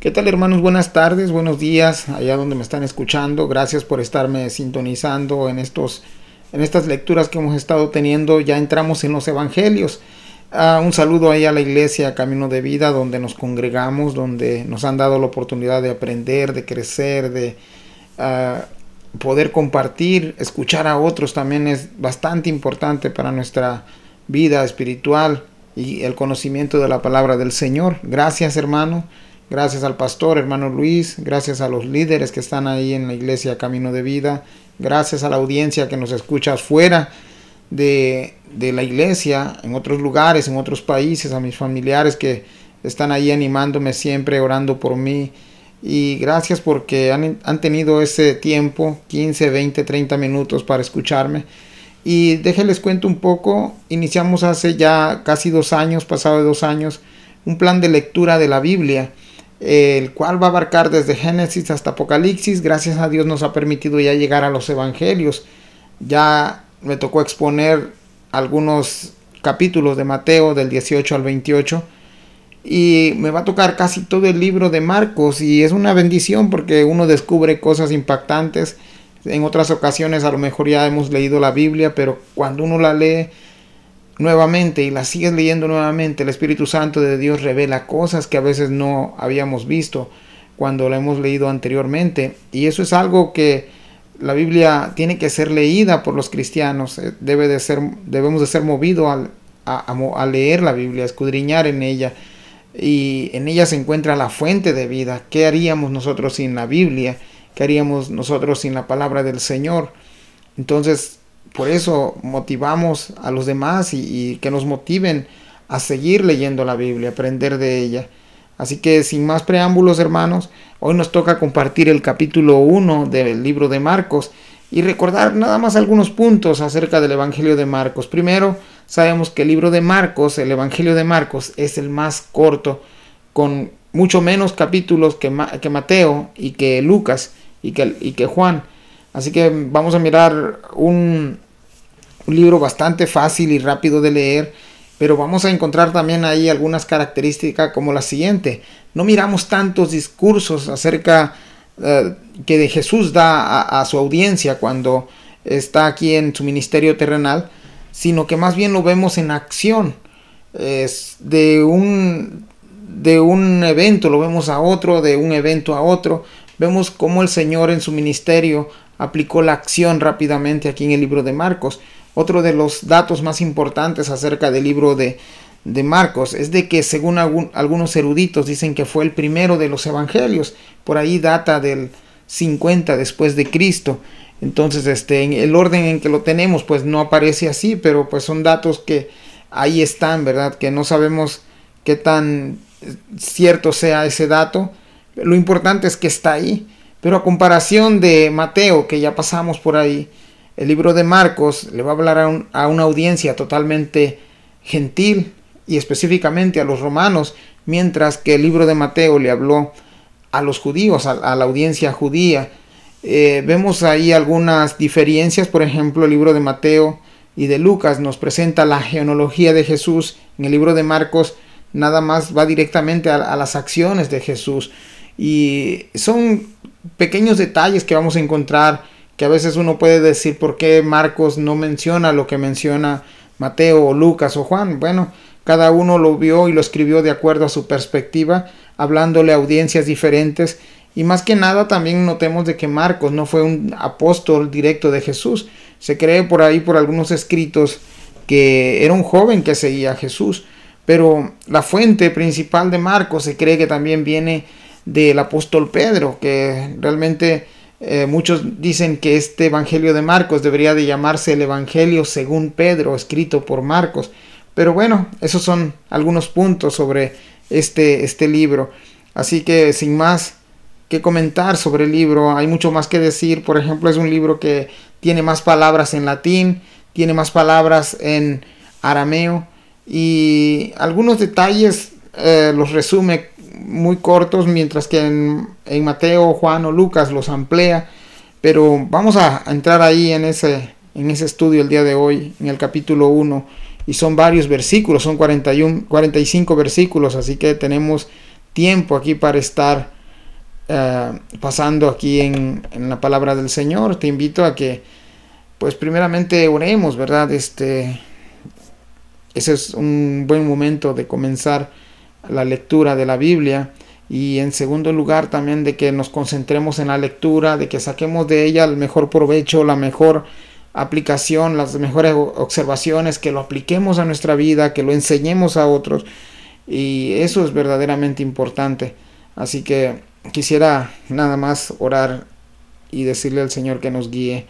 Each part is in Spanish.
¿Qué tal, hermanos? Buenas tardes, buenos días, allá donde me están escuchando. Gracias por estarme sintonizando en estas lecturas que hemos estado teniendo. Ya entramos en los evangelios. Un saludo ahí a la iglesia Camino de Vida, donde nos congregamos, donde nos han dado la oportunidad de aprender, de crecer, de poder compartir. Escuchar a otros también es bastante importante para nuestra vida espiritual y el conocimiento de la palabra del Señor. Gracias, hermano. Gracias al pastor, hermano Luis. Gracias a los líderes que están ahí en la iglesia Camino de Vida. Gracias a la audiencia que nos escucha fuera de la iglesia, en otros lugares, en otros países, a mis familiares que están ahí animándome siempre, orando por mí. Y gracias porque han tenido ese tiempo, 15, 20, 30 minutos para escucharme. Y déjenles cuento un poco. Iniciamos hace ya casi 2 años, pasado de 2 años, un plan de lectura de la Biblia, el cual va a abarcar desde Génesis hasta Apocalipsis. Gracias a Dios nos ha permitido ya llegar a los evangelios. Ya me tocó exponer algunos capítulos de Mateo del 18 al 28 y me va a tocar casi todo el libro de Marcos, y es una bendición porque uno descubre cosas impactantes. En otras ocasiones a lo mejor ya hemos leído la Biblia, pero cuando uno la lee nuevamente y la sigues leyendo nuevamente, el Espíritu Santo de Dios revela cosas que a veces no habíamos visto cuando la hemos leído anteriormente. Y eso es algo que la Biblia tiene que ser leída por los cristianos. Debemos de ser movidos a leer la Biblia, a escudriñar en ella. Y en ella se encuentra la fuente de vida. ¿Qué haríamos nosotros sin la Biblia? ¿Qué haríamos nosotros sin la palabra del Señor? Entonces, por eso motivamos a los demás y que nos motiven a seguir leyendo la Biblia, aprender de ella. Así que sin más preámbulos, hermanos, hoy nos toca compartir el capítulo 1 del libro de Marcos y recordar nada más algunos puntos acerca del Evangelio de Marcos. Primero, sabemos que el libro de Marcos, el Evangelio de Marcos, es el más corto, con mucho menos capítulos que Mateo y que Lucas y que Juan. Así que vamos a mirar un libro bastante fácil y rápido de leer, pero vamos a encontrar también ahí algunas características como la siguiente. No miramos tantos discursos acerca que de Jesús da a su audiencia cuando está aquí en su ministerio terrenal, sino que más bien lo vemos en acción. Es de un evento lo vemos a otro, de un evento a otro. Vemos cómo el Señor en su ministerio aplicó la acción rápidamente aquí en el libro de Marcos. Otro de los datos más importantes acerca del libro de Marcos es de que según algunos eruditos dicen que fue el primero de los evangelios. Por ahí data del 50 después de Cristo. Entonces en el orden en que lo tenemos pues no aparece así, pero pues son datos que ahí están, ¿verdad? Que no sabemos qué tan cierto sea ese dato. Lo importante es que está ahí. Pero a comparación de Mateo, que ya pasamos por ahí, el libro de Marcos le va a hablar a una audiencia totalmente gentil y específicamente a los romanos, mientras que el libro de Mateo le habló a los judíos, a la audiencia judía. Vemos ahí algunas diferencias. Por ejemplo, el libro de Mateo y de Lucas nos presenta la genealogía de Jesús. En el libro de Marcos nada más va directamente a las acciones de Jesús. Y son pequeños detalles que vamos a encontrar, que a veces uno puede decir por qué Marcos no menciona lo que menciona Mateo o Lucas o Juan. Bueno, cada uno lo vio y lo escribió de acuerdo a su perspectiva, hablándole a audiencias diferentes. Y más que nada también notemos de que Marcos no fue un apóstol directo de Jesús. Se cree por ahí, por algunos escritos, que era un joven que seguía a Jesús. Pero la fuente principal de Marcos se cree que también viene del apóstol Pedro, que realmente muchos dicen que este Evangelio de Marcos debería de llamarse el Evangelio según Pedro, escrito por Marcos. Pero bueno, esos son algunos puntos sobre este libro. Así que sin más que comentar sobre el libro, hay mucho más que decir. Por ejemplo, es un libro que tiene más palabras en latín, tiene más palabras en arameo, y algunos detalles los resume muy cortos, mientras que en Mateo, Juan o Lucas los amplía. Pero vamos a entrar ahí en ese estudio el día de hoy, en el capítulo 1, y son varios versículos, son 45 versículos, así que tenemos tiempo aquí para estar pasando aquí en la palabra del Señor, te invito a que pues primeramente oremos, ¿verdad? Ese es un buen momento de comenzar la lectura de la Biblia, y en segundo lugar también de que nos concentremos en la lectura, de que saquemos de ella el mejor provecho, la mejor aplicación, las mejores observaciones, que lo apliquemos a nuestra vida, que lo enseñemos a otros, y eso es verdaderamente importante. Así que quisiera nada más orar y decirle al Señor que nos guíe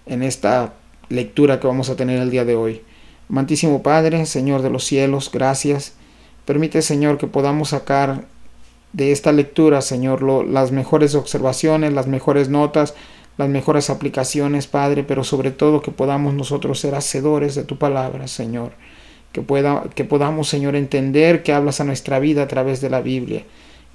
en esta lectura que vamos a tener el día de hoy. Amantísimo Padre, Señor de los cielos, gracias. Permite, Señor, que podamos sacar de esta lectura, Señor, las mejores observaciones, las mejores notas, las mejores aplicaciones, Padre, pero sobre todo que podamos nosotros ser hacedores de tu palabra, Señor. Que podamos, Señor, entender que hablas a nuestra vida a través de la Biblia.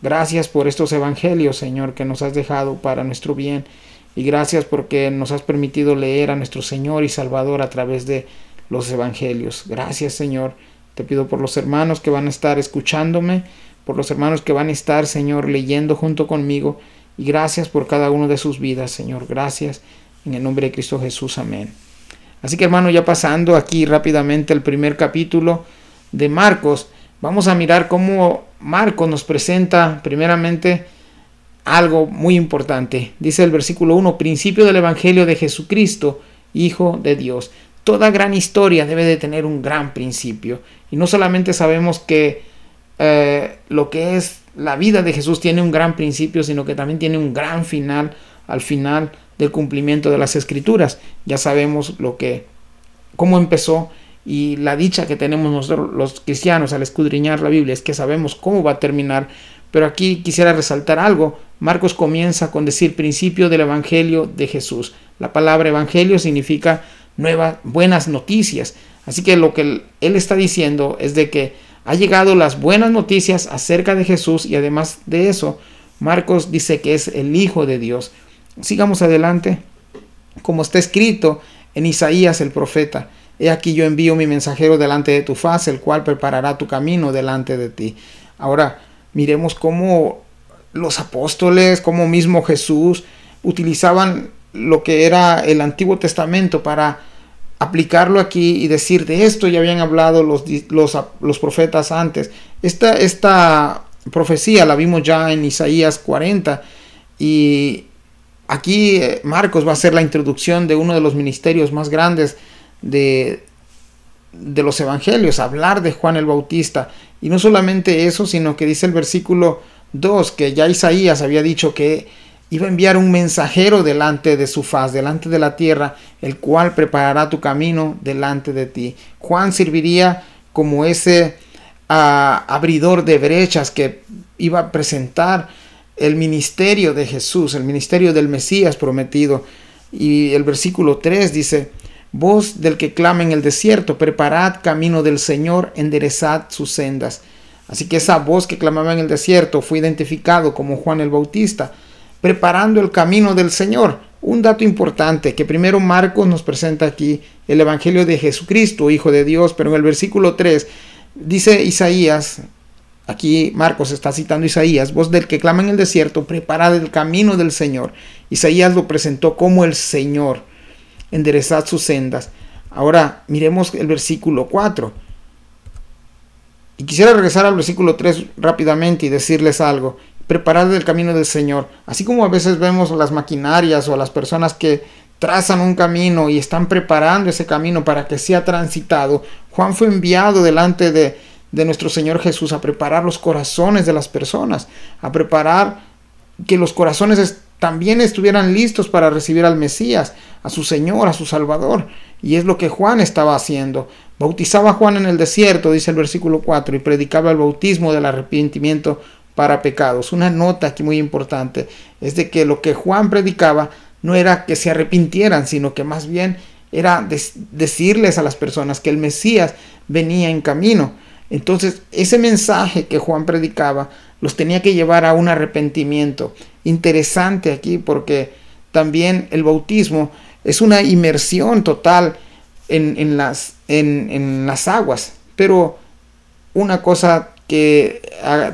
Gracias por estos evangelios, Señor, que nos has dejado para nuestro bien. Y gracias porque nos has permitido leer a nuestro Señor y Salvador a través de los evangelios. Gracias, Señor. Te pido por los hermanos que van a estar escuchándome, por los hermanos que van a estar, Señor, leyendo junto conmigo. Y gracias por cada uno de sus vidas, Señor. Gracias. En el nombre de Cristo Jesús. Amén. Así que, hermano, ya pasando aquí rápidamente el primer capítulo de Marcos, vamos a mirar cómo Marcos nos presenta primeramente algo muy importante. Dice el versículo 1, principio del Evangelio de Jesucristo, Hijo de Dios. Toda gran historia debe de tener un gran principio. Y no solamente sabemos que lo que es la vida de Jesús tiene un gran principio, sino que también tiene un gran final al final del cumplimiento de las Escrituras. Ya sabemos cómo empezó, y la dicha que tenemos nosotros los cristianos al escudriñar la Biblia es que sabemos cómo va a terminar. Pero aquí quisiera resaltar algo. Marcos comienza con decir principio del Evangelio de Jesús. La palabra Evangelio significa buenas noticias. Así que lo que él está diciendo es de que ha llegado las buenas noticias acerca de Jesús, y además de eso, Marcos dice que es el Hijo de Dios. Sigamos adelante. Como está escrito en Isaías el profeta: he aquí yo envío mi mensajero delante de tu faz, el cual preparará tu camino delante de ti. Ahora miremos cómo los apóstoles, como mismo Jesús, utilizaban lo que era el Antiguo Testamento para aplicarlo aquí y decir, de esto ya habían hablado los profetas antes. Esta profecía la vimos ya en Isaías 40, y aquí Marcos va a hacer la introducción de uno de los ministerios más grandes de los evangelios, hablar de Juan el Bautista. Y no solamente eso, sino que dice el versículo 2 que ya Isaías había dicho que iba a enviar un mensajero delante de su faz, delante de la tierra, el cual preparará tu camino delante de ti. Juan serviría como ese abridor de brechas que iba a presentar el ministerio de Jesús, el ministerio del Mesías prometido. Y el versículo 3 dice: voz del que clama en el desierto, preparad camino del Señor, enderezad sus sendas. Así que esa voz que clamaba en el desierto fue identificado como Juan el Bautista, preparando el camino del Señor. Un dato importante que primero Marcos nos presenta aquí el Evangelio de Jesucristo, Hijo de Dios, pero en el versículo 3 dice Isaías, aquí Marcos está citando Isaías: voz del que clama en el desierto, preparad el camino del Señor. Isaías lo presentó como el Señor, enderezad sus sendas. Ahora miremos el versículo 4. Y quisiera regresar al versículo 3 rápidamente y decirles algo. Preparad el camino del Señor. Así como a veces vemos las maquinarias o las personas que trazan un camino y están preparando ese camino para que sea transitado, Juan fue enviado delante de nuestro Señor Jesús a preparar los corazones de las personas, a preparar que los corazones también estuvieran listos para recibir al Mesías, a su Señor, a su Salvador. Y es lo que Juan estaba haciendo. Bautizaba a Juan en el desierto, dice el versículo 4, y predicaba el bautismo del arrepentimiento para pecados. Una nota aquí muy importante es de que lo que Juan predicaba no era que se arrepintieran, sino que más bien era decirles a las personas que el Mesías venía en camino. Entonces ese mensaje que Juan predicaba los tenía que llevar a un arrepentimiento. Interesante aquí porque también el bautismo es una inmersión total en las aguas. Pero una cosa que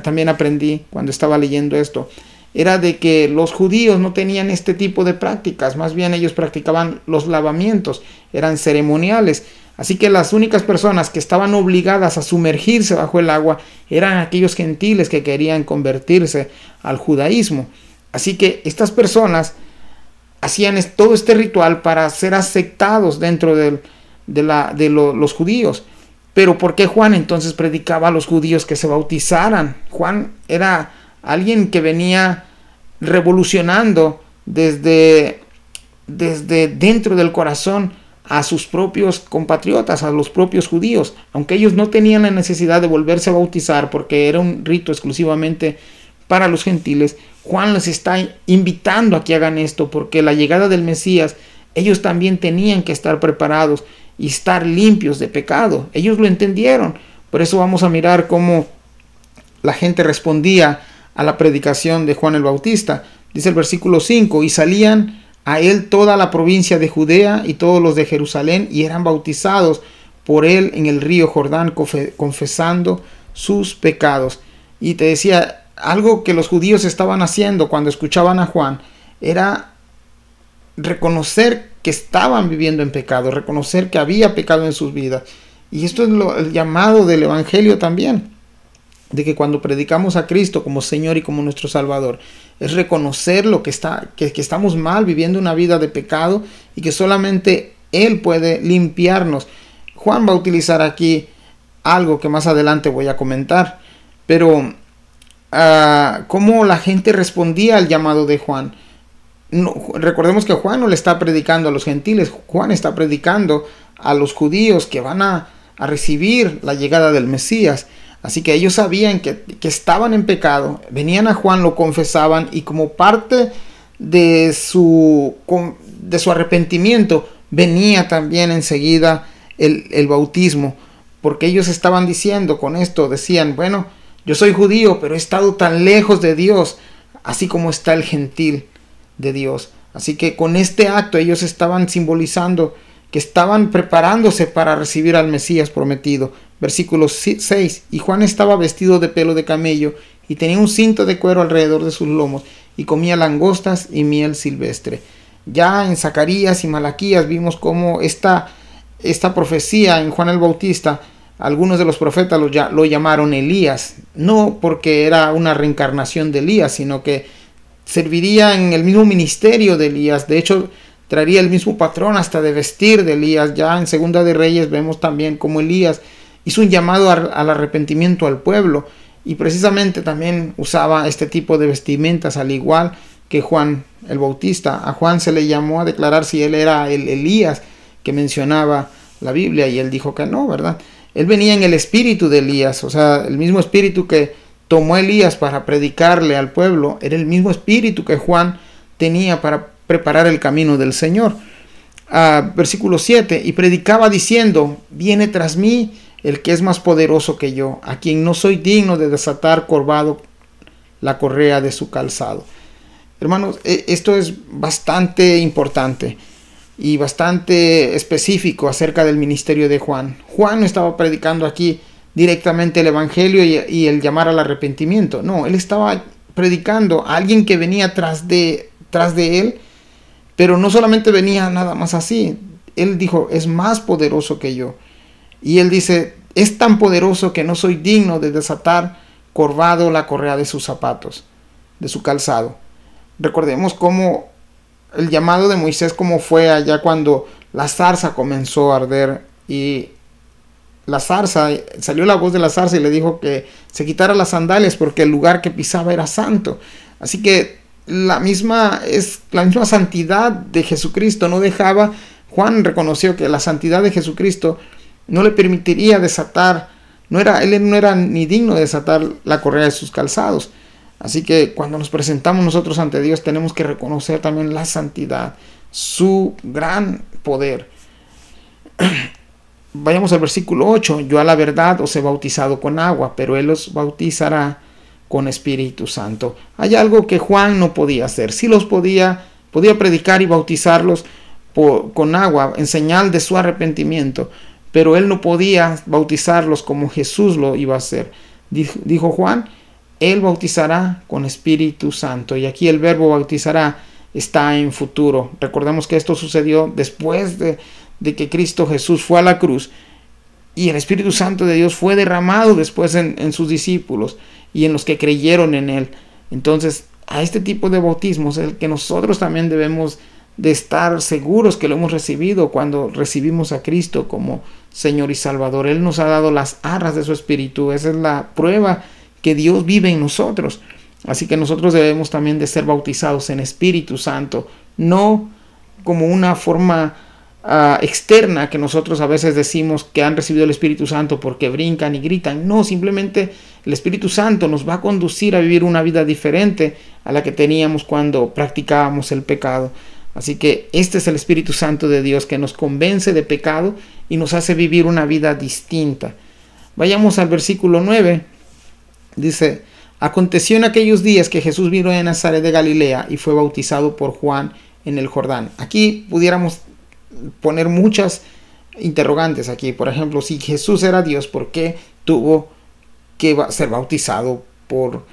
también aprendí cuando estaba leyendo esto era de que los judíos no tenían este tipo de prácticas, más bien ellos practicaban los lavamientos, eran ceremoniales. Así que las únicas personas que estaban obligadas a sumergirse bajo el agua eran aquellos gentiles que querían convertirse al judaísmo. Así que estas personas hacían todo este ritual para ser aceptados dentro de los judíos. Pero ¿por qué Juan entonces predicaba a los judíos que se bautizaran? Juan era alguien que venía revolucionando desde dentro del corazón a sus propios compatriotas, a los propios judíos, aunque ellos no tenían la necesidad de volverse a bautizar porque era un rito exclusivamente para los gentiles. Juan les está invitando a que hagan esto porque la llegada del Mesías, ellos también tenían que estar preparados y estar limpios de pecado. Ellos lo entendieron. Por eso vamos a mirar cómo la gente respondía a la predicación de Juan el Bautista. Dice el versículo 5, y salían a él toda la provincia de Judea y todos los de Jerusalén, y eran bautizados por él en el río Jordán, confesando sus pecados. Y te decía, algo que los judíos estaban haciendo cuando escuchaban a Juan era reconocer que estaban viviendo en pecado, reconocer que había pecado en sus vidas. Y esto es el llamado del Evangelio también, de que cuando predicamos a Cristo como Señor y como nuestro Salvador, es reconocer lo que estamos mal, viviendo una vida de pecado, y que solamente Él puede limpiarnos. Juan va a utilizar aquí algo que más adelante voy a comentar, pero cómo la gente respondía al llamado de Juan. No, recordemos que Juan no le está predicando a los gentiles, Juan está predicando a los judíos que van a recibir la llegada del Mesías. Así que ellos sabían que estaban en pecado, venían a Juan, lo confesaban, y como parte de su arrepentimiento venía también enseguida el bautismo, porque ellos estaban diciendo con esto, decían, bueno, yo soy judío, pero he estado tan lejos de Dios, así como está el gentil de Dios. Así que con este acto ellos estaban simbolizando que estaban preparándose para recibir al Mesías prometido. Versículo 6, y Juan estaba vestido de pelo de camello y tenía un cinto de cuero alrededor de sus lomos y comía langostas y miel silvestre. Ya en Zacarías y Malaquías vimos cómo esta profecía en Juan el Bautista, algunos de los profetas lo llamaron Elías, no porque era una reencarnación de Elías, sino que serviría en el mismo ministerio de Elías. De hecho, traería el mismo patrón hasta de vestir de Elías. Ya en Segunda de Reyes vemos también cómo Elías hizo un llamado al arrepentimiento al pueblo, y precisamente también usaba este tipo de vestimentas, al igual que Juan el Bautista. A Juan se le llamó a declarar si él era el Elías que mencionaba la Biblia, y él dijo que no, ¿verdad? Él venía en el espíritu de Elías, o sea, el mismo espíritu que tomó Elías para predicarle al pueblo, era el mismo espíritu que Juan tenía para preparar el camino del Señor. Versículo 7, y predicaba diciendo, viene tras mí el que es más poderoso que yo, a quien no soy digno de desatar corvado la correa de su calzado. Hermanos, esto es bastante importante y bastante específico acerca del ministerio de Juan. Juan no estaba predicando aquí directamente el evangelio y el llamar al arrepentimiento. No, él estaba predicando a alguien que venía tras de él, pero no solamente venía nada más así. Él dijo, es más poderoso que yo. Y él dice, es tan poderoso que no soy digno de desatar corvado la correa de sus zapatos, de su calzado. Recordemos cómo el llamado de Moisés, cómo fue allá cuando la zarza comenzó a arder, y la zarza, salió la voz de la zarza y le dijo que se quitara las sandalias porque el lugar que pisaba era santo. Así que la misma santidad de Jesucristo no dejaba. Juan reconoció que la santidad de Jesucristo no le permitiría desatar, él no era ni digno de desatar la correa de sus calzados. Así que cuando nos presentamos nosotros ante Dios, tenemos que reconocer también la santidad, su gran poder. Vayamos al versículo 8. Yo a la verdad os he bautizado con agua, pero Él os bautizará con Espíritu Santo. Hay algo que Juan no podía hacer. Sí los podía predicar y bautizarlos con agua en señal de su arrepentimiento, pero él no podía bautizarlos como Jesús lo iba a hacer. Dijo Juan, Él bautizará con Espíritu Santo. Y aquí el verbo bautizará está en futuro. Recordemos que esto sucedió después de que Cristo Jesús fue a la cruz. Y el Espíritu Santo de Dios fue derramado después en sus discípulos y en los que creyeron en Él. Entonces, a este tipo de bautismos es el que nosotros también debemos de estar seguros que lo hemos recibido cuando recibimos a Cristo como Señor y Salvador. Él nos ha dado las arras de su Espíritu. Esa es la prueba que Dios vive en nosotros. Así que nosotros debemos también de ser bautizados en Espíritu Santo, no como una forma externa que nosotros a veces decimos que han recibido el Espíritu Santo porque brincan y gritan. No, simplemente el Espíritu Santo nos va a conducir a vivir una vida diferente a la que teníamos cuando practicábamos el pecado. Así que este es el Espíritu Santo de Dios que nos convence de pecado y nos hace vivir una vida distinta. Vayamos al versículo 9. Dice: aconteció en aquellos días que Jesús vino de Nazaret de Galilea y fue bautizado por Juan en el Jordán. Aquí pudiéramos poner muchas interrogantes aquí. Por ejemplo, si Jesús era Dios, ¿por qué tuvo que ser bautizado por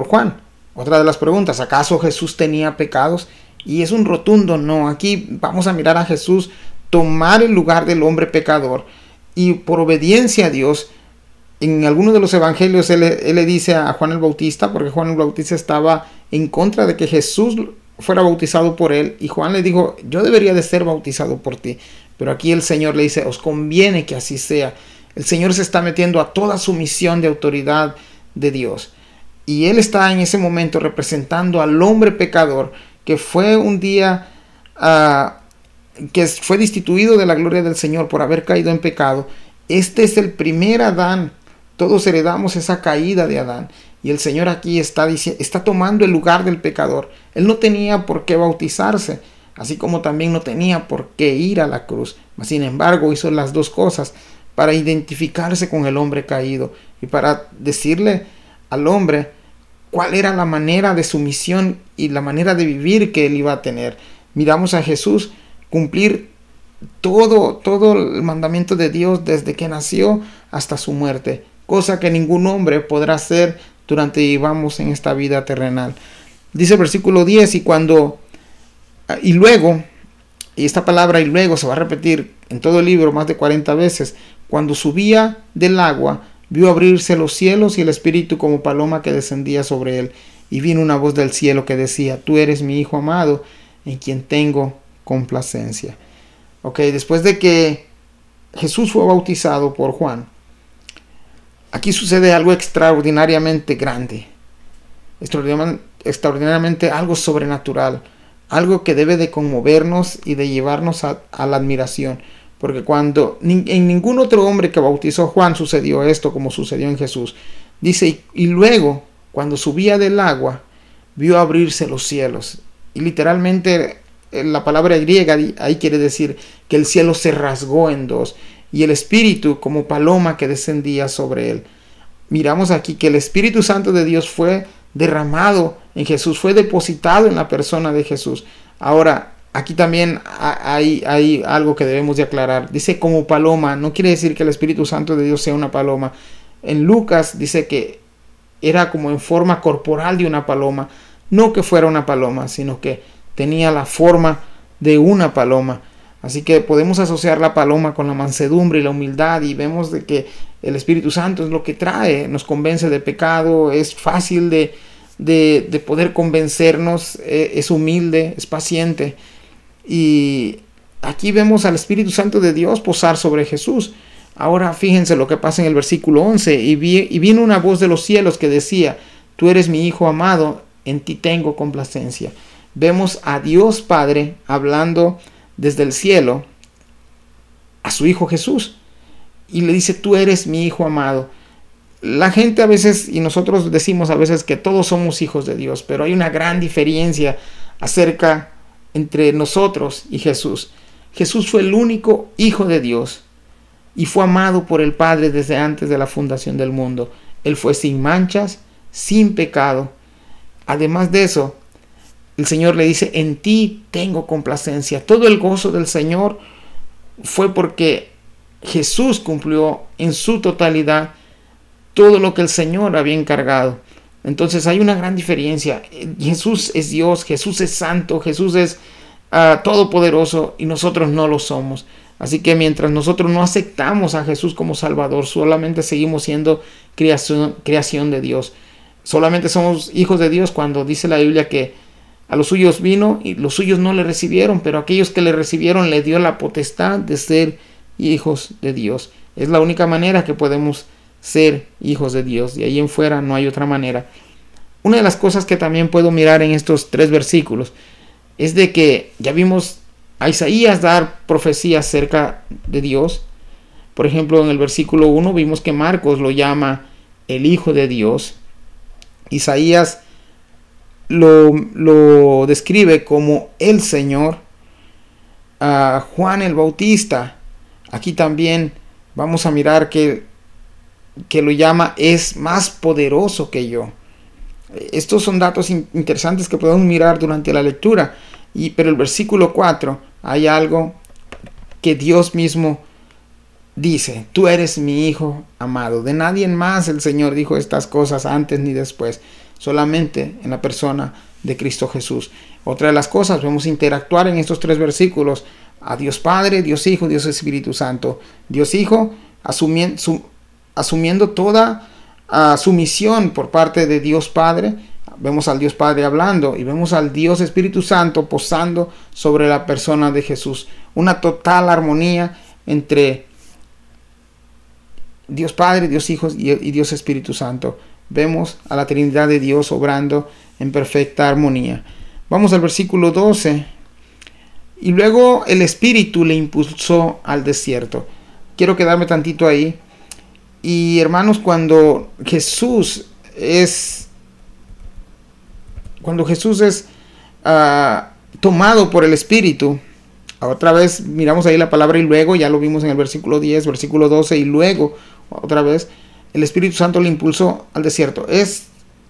Juan? Otra de las preguntas: ¿acaso Jesús tenía pecados? Y es un rotundo no. Aquí vamos a mirar a Jesús tomar el lugar del hombre pecador, y por obediencia a Dios, en algunos de los evangelios él le dice a Juan el Bautista, porque Juan el Bautista estaba en contra de que Jesús fuera bautizado por él, y Juan le dijo: yo debería de ser bautizado por ti. Pero aquí el Señor le dice: os conviene que así sea. El Señor se está metiendo a toda su misión de autoridad de Dios, y Él está en ese momento representando al hombre pecador que fue un día que fue destituido de la gloria del Señor por haber caído en pecado. Este es el primer Adán. Todos heredamos esa caída de Adán, y el Señor aquí está tomando el lugar del pecador. Él no tenía por qué bautizarse, así como también no tenía por qué ir a la cruz. Sin embargo, hizo las dos cosas para identificarse con el hombre caído y para decirle al hombre cuál era la manera de su misión y la manera de vivir que él iba a tener. Miramos a Jesús cumplir todo el mandamiento de Dios desde que nació hasta su muerte, cosa que ningún hombre podrá hacer durante vivamos en esta vida terrenal. Dice el versículo 10: y luego, y esta palabra y luego se va a repetir en todo el libro más de 40 veces, cuando subía del agua, vio abrirse los cielos y el Espíritu como paloma que descendía sobre él, y vino una voz del cielo que decía: tú eres mi Hijo amado, en quien tengo complacencia. Después de que Jesús fue bautizado por Juan, aquí sucede algo extraordinariamente grande, extraordinariamente algo sobrenatural, algo que debe de conmovernos y de llevarnos a la admiración, porque cuando en ningún otro hombre que bautizó Juan sucedió esto como sucedió en Jesús. Dice: y luego, cuando subía del agua, vio abrirse los cielos. Y literalmente la palabra griega ahí quiere decir que el cielo se rasgó en dos, y el Espíritu como paloma que descendía sobre él. Miramos aquí que el Espíritu Santo de Dios fue derramado en Jesús, fue depositado en la persona de Jesús. Ahora, aquí también hay algo que debemos de aclarar. Dice como paloma, no quiere decir que el Espíritu Santo de Dios sea una paloma. En Lucas dice que era como en forma corporal de una paloma, no que fuera una paloma, sino que tenía la forma de una paloma. Así que podemos asociar la paloma con la mansedumbre y la humildad, y vemos de que el Espíritu Santo es lo que trae, nos convence de pecado, es fácil de poder convencernos, es humilde, es paciente. Y aquí vemos al Espíritu Santo de Dios posar sobre Jesús. Ahora fíjense lo que pasa en el versículo 11. Y vino una voz de los cielos que decía: tú eres mi Hijo amado, en ti tengo complacencia. Vemos a Dios Padre hablando desde el cielo a su Hijo Jesús, y le dice: tú eres mi Hijo amado. La gente a veces, y nosotros decimos a veces que todos somos hijos de Dios, pero hay una gran diferencia entre nosotros y Jesús. Jesús fue el único Hijo de Dios y fue amado por el Padre desde antes de la fundación del mundo. Él fue sin manchas, sin pecado. Además de eso, el Señor le dice: en ti tengo complacencia. Todo el gozo del Señor fue porque Jesús cumplió en su totalidad todo lo que el Señor había encargado. Entonces hay una gran diferencia. Jesús es Dios, Jesús es santo, Jesús es todopoderoso y nosotros no lo somos. Así que mientras nosotros no aceptamos a Jesús como Salvador, solamente seguimos siendo creación de Dios. Solamente somos hijos de Dios cuando dice la Biblia que a los suyos vino y los suyos no le recibieron, pero a aquellos que le recibieron le dio la potestad de ser hijos de Dios. Es la única manera que podemos ser hijos de Dios. De ahí en fuera no hay otra manera. Una de las cosas que también puedo mirar en estos 3 versículos es de que ya vimos a Isaías dar profecías acerca de Dios. Por ejemplo, en el versículo 1 vimos que Marcos lo llama el Hijo de Dios. Isaías lo describe como el Señor. Juan el Bautista, aquí también vamos a mirar que lo llama es más poderoso que yo. Estos son datos interesantes que podemos mirar durante la lectura. Pero el versículo 4 hay algo que Dios mismo dice: tú eres mi Hijo amado. De nadie más el Señor dijo estas cosas antes ni después, solamente en la persona de Cristo Jesús. Otra de las cosas, vamos a interactuar en estos 3 versículos a Dios Padre, Dios Hijo, Dios Espíritu Santo. Dios Hijo asumiendo toda su misión por parte de Dios Padre. Vemos al Dios Padre hablando y vemos al Dios Espíritu Santo posando sobre la persona de Jesús. Una total armonía entre Dios Padre, Dios Hijo y Dios Espíritu Santo. Vemos a la Trinidad de Dios obrando en perfecta armonía. Vamos al versículo 12. Y luego el Espíritu le impulsó al desierto. Quiero quedarme tantito ahí. Y hermanos, cuando Jesús es tomado por el Espíritu, otra vez miramos ahí la palabra y luego, ya lo vimos en el versículo 10, versículo 12, y luego otra vez el Espíritu Santo le impulsó al desierto.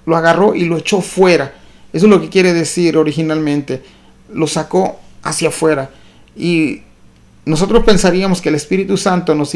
Lo agarró y lo echó fuera. Eso es lo que quiere decir originalmente. Lo sacó hacia afuera. Y nosotros pensaríamos que el Espíritu Santo nos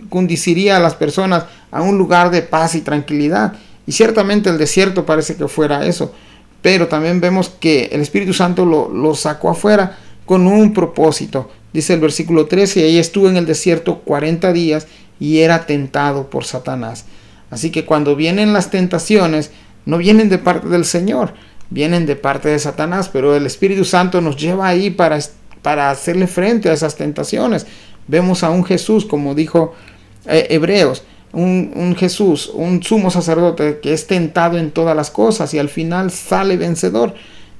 conduciría a las personas a un lugar de paz y tranquilidad. Y ciertamente el desierto parece que fuera eso. Pero también vemos que el Espíritu Santo lo sacó afuera con un propósito. Dice el versículo 13, y ahí estuvo en el desierto 40 días y era tentado por Satanás. Así que cuando vienen las tentaciones, no vienen de parte del Señor, vienen de parte de Satanás. Pero el Espíritu Santo nos lleva ahí para hacerle frente a esas tentaciones. Vemos a un Jesús, como dijo Hebreos, un Jesús, un sumo sacerdote que es tentado en todas las cosas y al final sale vencedor.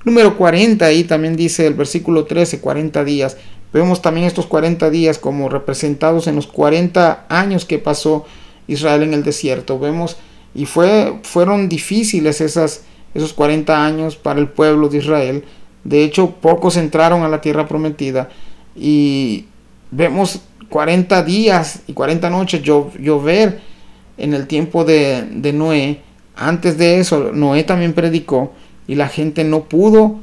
Número 40, ahí también dice el versículo 13, 40 días. Vemos también estos 40 días como representados en los 40 años que pasó Israel en el desierto. Vemos, y fueron difíciles esos 40 años para el pueblo de Israel. De hecho, pocos entraron a la tierra prometida. Y vemos 40 días y 40 noches llover en el tiempo de Noé. Antes de eso, Noé también predicó y la gente no pudo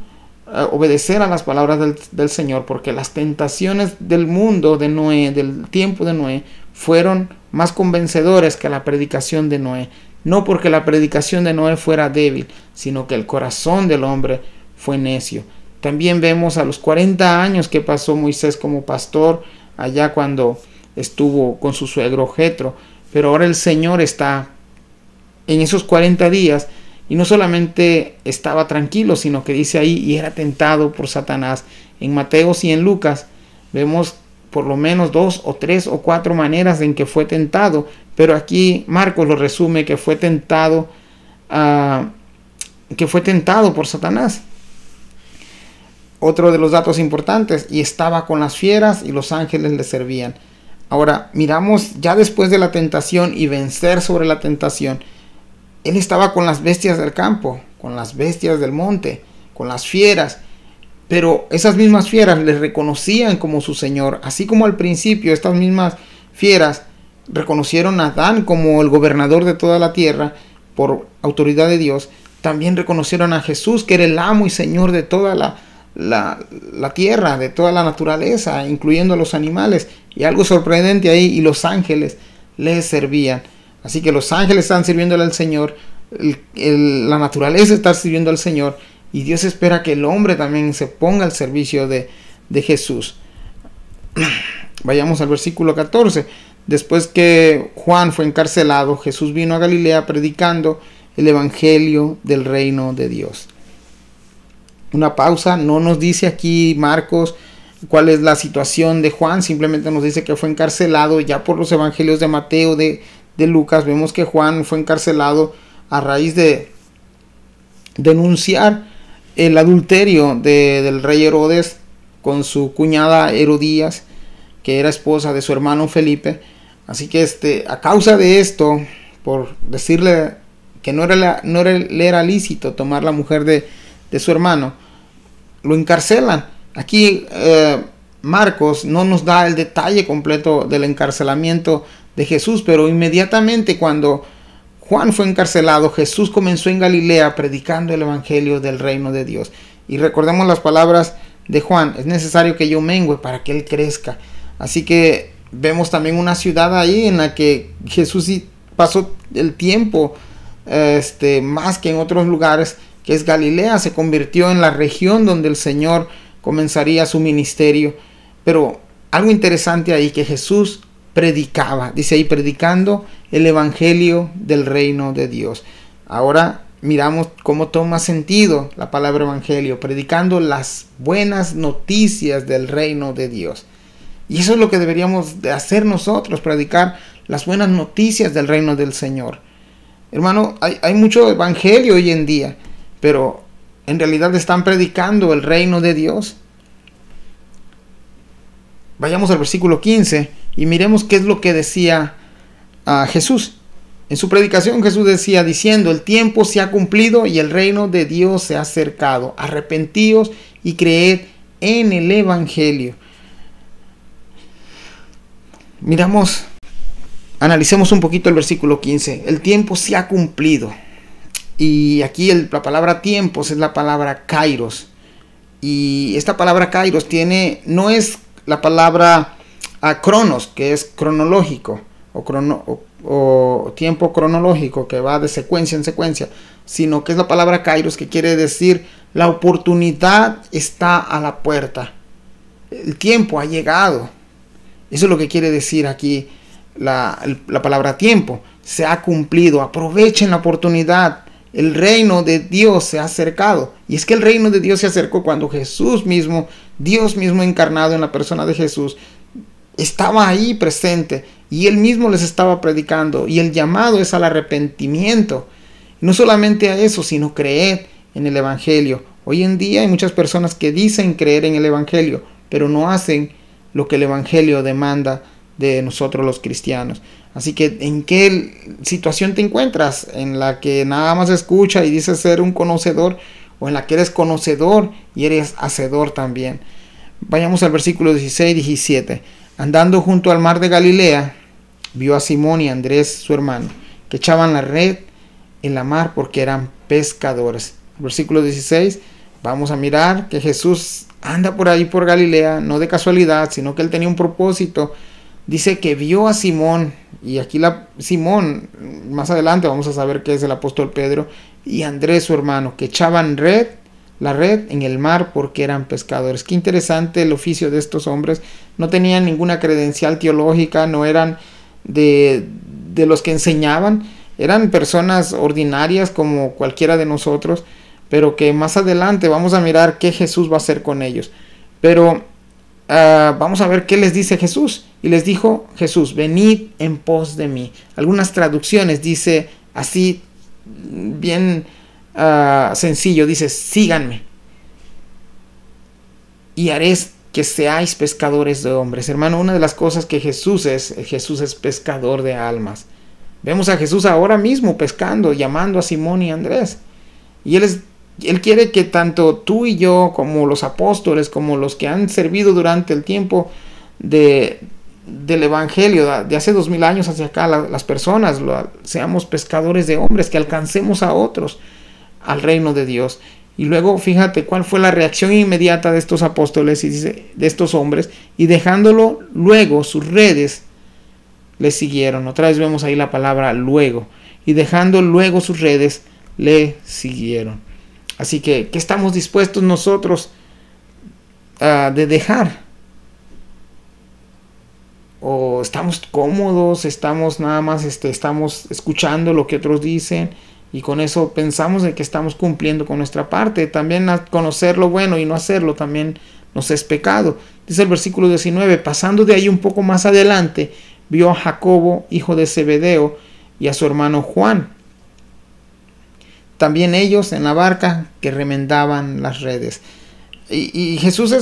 obedecer a las palabras del Señor, porque las tentaciones del mundo de Noé, del tiempo de Noé, fueron más convencedores que la predicación de Noé. No porque la predicación de Noé fuera débil, sino que el corazón del hombre fue necio. También vemos a los 40 años que pasó Moisés como pastor, allá cuando estuvo con su suegro Jetro. Pero ahora el Señor está en esos 40 días y no solamente estaba tranquilo, sino que dice ahí, y era tentado por Satanás. En Mateo y en Lucas vemos por lo menos 2 o 3 o 4 maneras en que fue tentado, pero aquí Marcos lo resume que fue tentado por Satanás. Otro de los datos importantes, y estaba con las fieras y los ángeles le servían. Ahora miramos ya después de la tentación y vencer sobre la tentación, él estaba con las bestias del campo, con las bestias del monte, con las fieras, pero esas mismas fieras le reconocían como su Señor, así como al principio estas mismas fieras reconocieron a Adán como el gobernador de toda la tierra por autoridad de Dios. También reconocieron a Jesús, que era el amo y Señor de toda la tierra, de toda la naturaleza, incluyendo a los animales. Y algo sorprendente ahí, y los ángeles les servían. Así que los ángeles están sirviéndole al Señor, la naturaleza está sirviendo al Señor, y Dios espera que el hombre también se ponga al servicio de Jesús. Vayamos al versículo 14. Después que Juan fue encarcelado, Jesús vino a Galilea predicando el evangelio del reino de Dios. Una pausa, no nos dice aquí Marcos cuál es la situación de Juan, simplemente nos dice que fue encarcelado. Ya por los evangelios de Mateo, de Lucas, vemos que Juan fue encarcelado a raíz de denunciar el adulterio del rey Herodes con su cuñada Herodías, que era esposa de su hermano Felipe. Así que a causa de esto, por decirle que no le era lícito tomar la mujer de su hermano, lo encarcelan. Aquí Marcos no nos da el detalle completo del encarcelamiento de Jesús, pero inmediatamente cuando Juan fue encarcelado, Jesús comenzó en Galilea predicando el evangelio del reino de Dios. Y recordemos las palabras de Juan: es necesario que yo mengüe para que él crezca. Así que vemos también una ciudad ahí en la que Jesús pasó el tiempo más que en otros lugares, que es Galilea. Se convirtió en la región donde el Señor comenzaría su ministerio. Pero algo interesante ahí, que Jesús predicaba, dice ahí, predicando el evangelio del reino de Dios. Ahora miramos cómo toma sentido la palabra evangelio: predicando las buenas noticias del reino de Dios. Y eso es lo que deberíamos de hacer nosotros, predicar las buenas noticias del reino del Señor. Hermano, hay mucho evangelio hoy en día, pero en realidad están predicando el reino de Dios. Vayamos al versículo 15 y miremos qué es lo que decía Jesús. En su predicación Jesús decía, diciendo: el tiempo se ha cumplido y el reino de Dios se ha acercado. Arrepentíos y creed en el evangelio. Analicemos un poquito el versículo 15. El tiempo se ha cumplido. Y aquí la palabra tiempos es la palabra kairos. Y esta palabra kairos no es la palabra cronos, que es cronológico, o tiempo cronológico, que va de secuencia en secuencia, sino que es la palabra kairos, que quiere decir la oportunidad está a la puerta. El tiempo ha llegado. Eso es lo que quiere decir aquí la palabra tiempo. Se ha cumplido. Aprovechen la oportunidad. El reino de Dios se ha acercado. Y es que el reino de Dios se acercó cuando Jesús mismo, Dios mismo encarnado en la persona de Jesús, estaba ahí presente. Y él mismo les estaba predicando. Y el llamado es al arrepentimiento. No solamente a eso, sino creer en el evangelio. Hoy en día hay muchas personas que dicen creer en el evangelio, pero no hacen lo que el evangelio demanda de nosotros los cristianos. Así que, ¿en qué situación te encuentras? ¿En la que nada más escucha y dices ser un conocedor? ¿O en la que eres conocedor y eres hacedor también? Vayamos al versículo 16 y 17. Andando junto al mar de Galilea, vio a Simón y a Andrés, su hermano, que echaban la red en la mar porque eran pescadores. Versículo 16. Vamos a mirar que Jesús anda por ahí por Galilea, no de casualidad, sino que él tenía un propósito. Dice que vio a Simón, y aquí Simón, más adelante vamos a saber que es el apóstol Pedro, y Andrés, su hermano, que echaban la red en el mar porque eran pescadores. Qué interesante el oficio de estos hombres. No tenían ninguna credencial teológica, no eran de los que enseñaban, eran personas ordinarias como cualquiera de nosotros, pero que más adelante vamos a mirar qué Jesús va a hacer con ellos. Pero vamos a ver qué les dice Jesús. Y les dijo Jesús: venid en pos de mí. Algunas traducciones dice así, bien sencillo, dice: síganme y haré que seáis pescadores de hombres. Hermano, una de las cosas que Jesús es pescador de almas. Vemos a Jesús ahora mismo pescando, llamando a Simón y Andrés. Y Él quiere que tanto tú y yo, como los apóstoles, como los que han servido durante el tiempo del evangelio de hace 2000 años hacia acá, las personas, seamos pescadores de hombres, que alcancemos a otros al reino de Dios. Y luego fíjate cuál fue la reacción inmediata de estos apóstoles y dice, de estos hombres, y dejándolo luego sus redes le siguieron. Otra vez vemos ahí la palabra luego. Y dejando luego sus redes, le siguieron. Así que, ¿qué estamos dispuestos nosotros de dejar? ¿O estamos cómodos? ¿Estamos nada más estamos escuchando lo que otros dicen? Y con eso pensamos de que estamos cumpliendo con nuestra parte. También conocer lo bueno y no hacerlo también nos es pecado. Dice el versículo 19, pasando de ahí un poco más adelante, vio a Jacobo, hijo de Zebedeo, y a su hermano Juan. También ellos en la barca que remendaban las redes. Y Jesús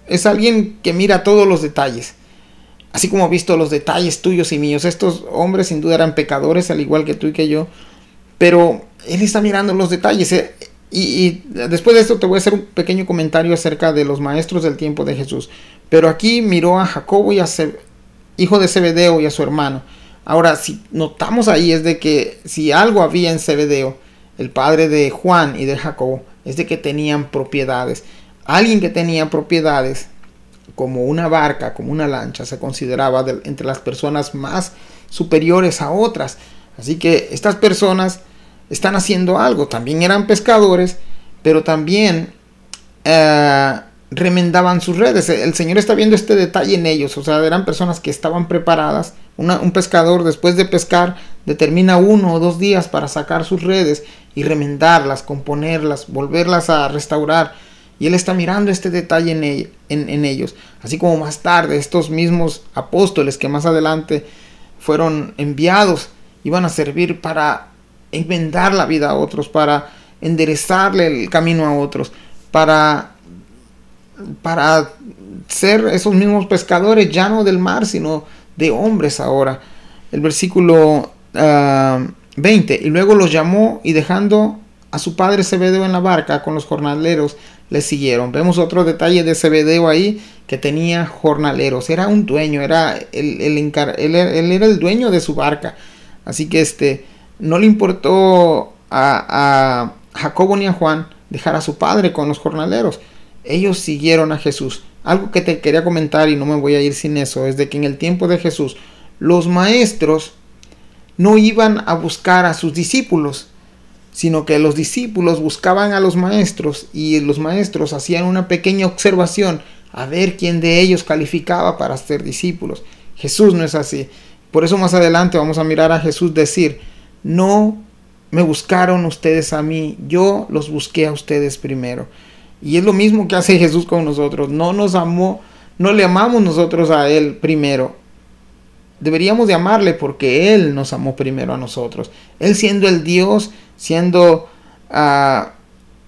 es alguien que mira todos los detalles. Así como ha visto los detalles tuyos y míos. Estos hombres sin duda eran pecadores, al igual que tú y que yo. Pero Él está mirando los detalles. Y después de esto te voy a hacer un pequeño comentario acerca de los maestros del tiempo de Jesús. Pero aquí miró a Jacobo, hijo de Zebedeo, y a su hermano. Ahora, si notamos ahí es de que si algo había en Zebedeo, el padre de Juan y de Jacobo, es de que tenían propiedades. Alguien que tenía propiedades, como una barca, como una lancha, se consideraba entre las personas más superiores a otras. Así que estas personas están haciendo algo. También eran pescadores, pero también remendaban sus redes. El Señor está viendo este detalle en ellos. O sea, eran personas que estaban preparadas. Un pescador, después de pescar, determina 1 o 2 días para sacar sus redes y remendarlas, componerlas, volverlas a restaurar. Y Él está mirando este detalle en ellos. Así como más tarde estos mismos apóstoles que más adelante fueron enviados, iban a servir para enmendar la vida a otros, para enderezarle el camino a otros, para ser esos mismos pescadores, ya no del mar, sino de hombres ahora. El versículo 20, y luego los llamó, y dejando a su padre Zebedeo en la barca con los jornaleros, le siguieron. Vemos otro detalle de Zebedeo ahí, que tenía jornaleros. Era un dueño, él era el dueño de su barca. Así que no le importó a Jacobo ni a Juan dejar a su padre con los jornaleros. Ellos siguieron a Jesús. Algo que te quería comentar, y no me voy a ir sin eso, es de que en el tiempo de Jesús los maestros no iban a buscar a sus discípulos, sino que los discípulos buscaban a los maestros, y los maestros hacían una pequeña observación a ver quién de ellos calificaba para ser discípulos. Jesús no es así. Por eso más adelante vamos a mirar a Jesús decir: no me buscaron ustedes a mí, yo los busqué a ustedes primero. Y es lo mismo que hace Jesús con nosotros. No nos amó, no le amamos nosotros a Él primero. Deberíamos de amarle porque Él nos amó primero a nosotros. Él, siendo el Dios, siendo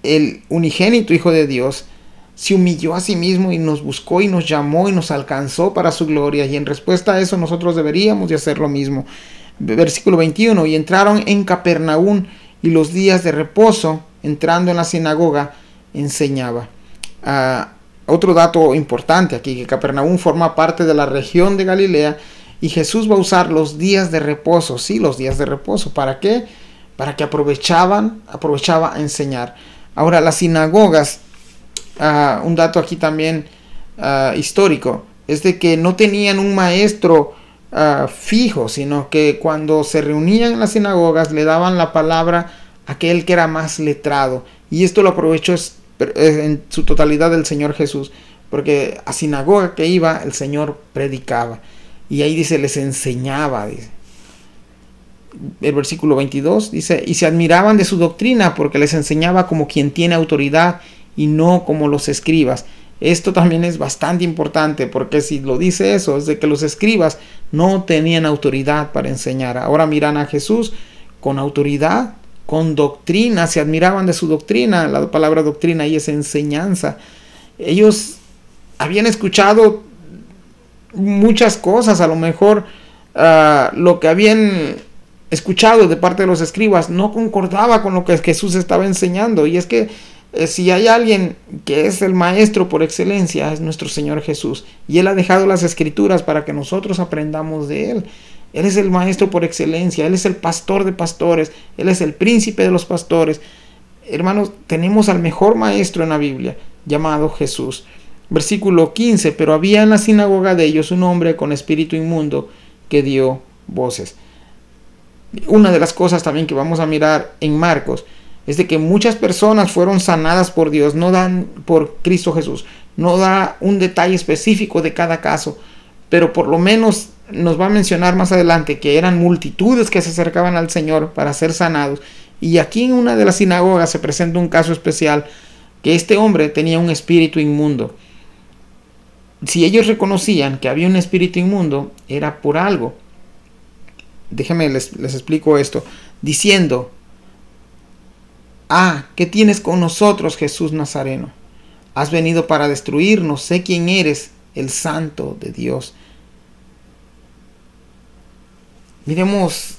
el unigénito Hijo de Dios, se humilló a sí mismo y nos buscó y nos llamó y nos alcanzó para su gloria. Y en respuesta a eso nosotros deberíamos de hacer lo mismo. Versículo 21, y entraron en Capernaum, y los días de reposo, entrando en la sinagoga, enseñaba. Otro dato importante aquí, que Capernaum forma parte de la región de Galilea, y Jesús va a usar los días de reposo. Sí, los días de reposo. ¿Para qué? Para que aprovechaba a enseñar. Ahora, las sinagogas, un dato aquí también histórico, es de que no tenían un maestro fijo, sino que cuando se reunían en las sinagogas le daban la palabra a aquel que era más letrado. Y esto lo aprovechó en su totalidad el Señor Jesús, porque a sinagoga que iba, el Señor predicaba. Y ahí dice, les enseñaba, dice. El versículo 22 dice, y se admiraban de su doctrina, porque les enseñaba como quien tiene autoridad y no como los escribas. Esto también es bastante importante, porque si lo dice eso, es de que los escribas no tenían autoridad para enseñar. Ahora miran a Jesús con autoridad, con doctrina, se admiraban de su doctrina. La palabra doctrina ahí es enseñanza. Ellos habían escuchado muchas cosas, a lo mejor lo que habían escuchado de parte de los escribas no concordaba con lo que Jesús estaba enseñando. Y es que si hay alguien que es el maestro por excelencia, es nuestro Señor Jesús, y Él ha dejado las escrituras para que nosotros aprendamos de Él. Él es el maestro por excelencia, Él es el pastor de pastores, Él es el príncipe de los pastores. Hermanos, tenemos al mejor maestro en la Biblia, llamado Jesús. Versículo 15, pero había en la sinagoga de ellos un hombre con espíritu inmundo, que dio voces. Una de las cosas también que vamos a mirar en Marcos es de que muchas personas fueron sanadas por Dios, no dan por Cristo Jesús, no da un detalle específico de cada caso, pero por lo menos nos va a mencionar más adelante que eran multitudes que se acercaban al Señor para ser sanados. Y aquí en una de las sinagogas se presenta un caso especial, que este hombre tenía un espíritu inmundo. Si ellos reconocían que había un espíritu inmundo, era por algo. Déjenme les explico esto. Diciendo: ¿qué tienes con nosotros, Jesús Nazareno? Has venido para destruirnos. Sé quién eres, el Santo de Dios. Miremos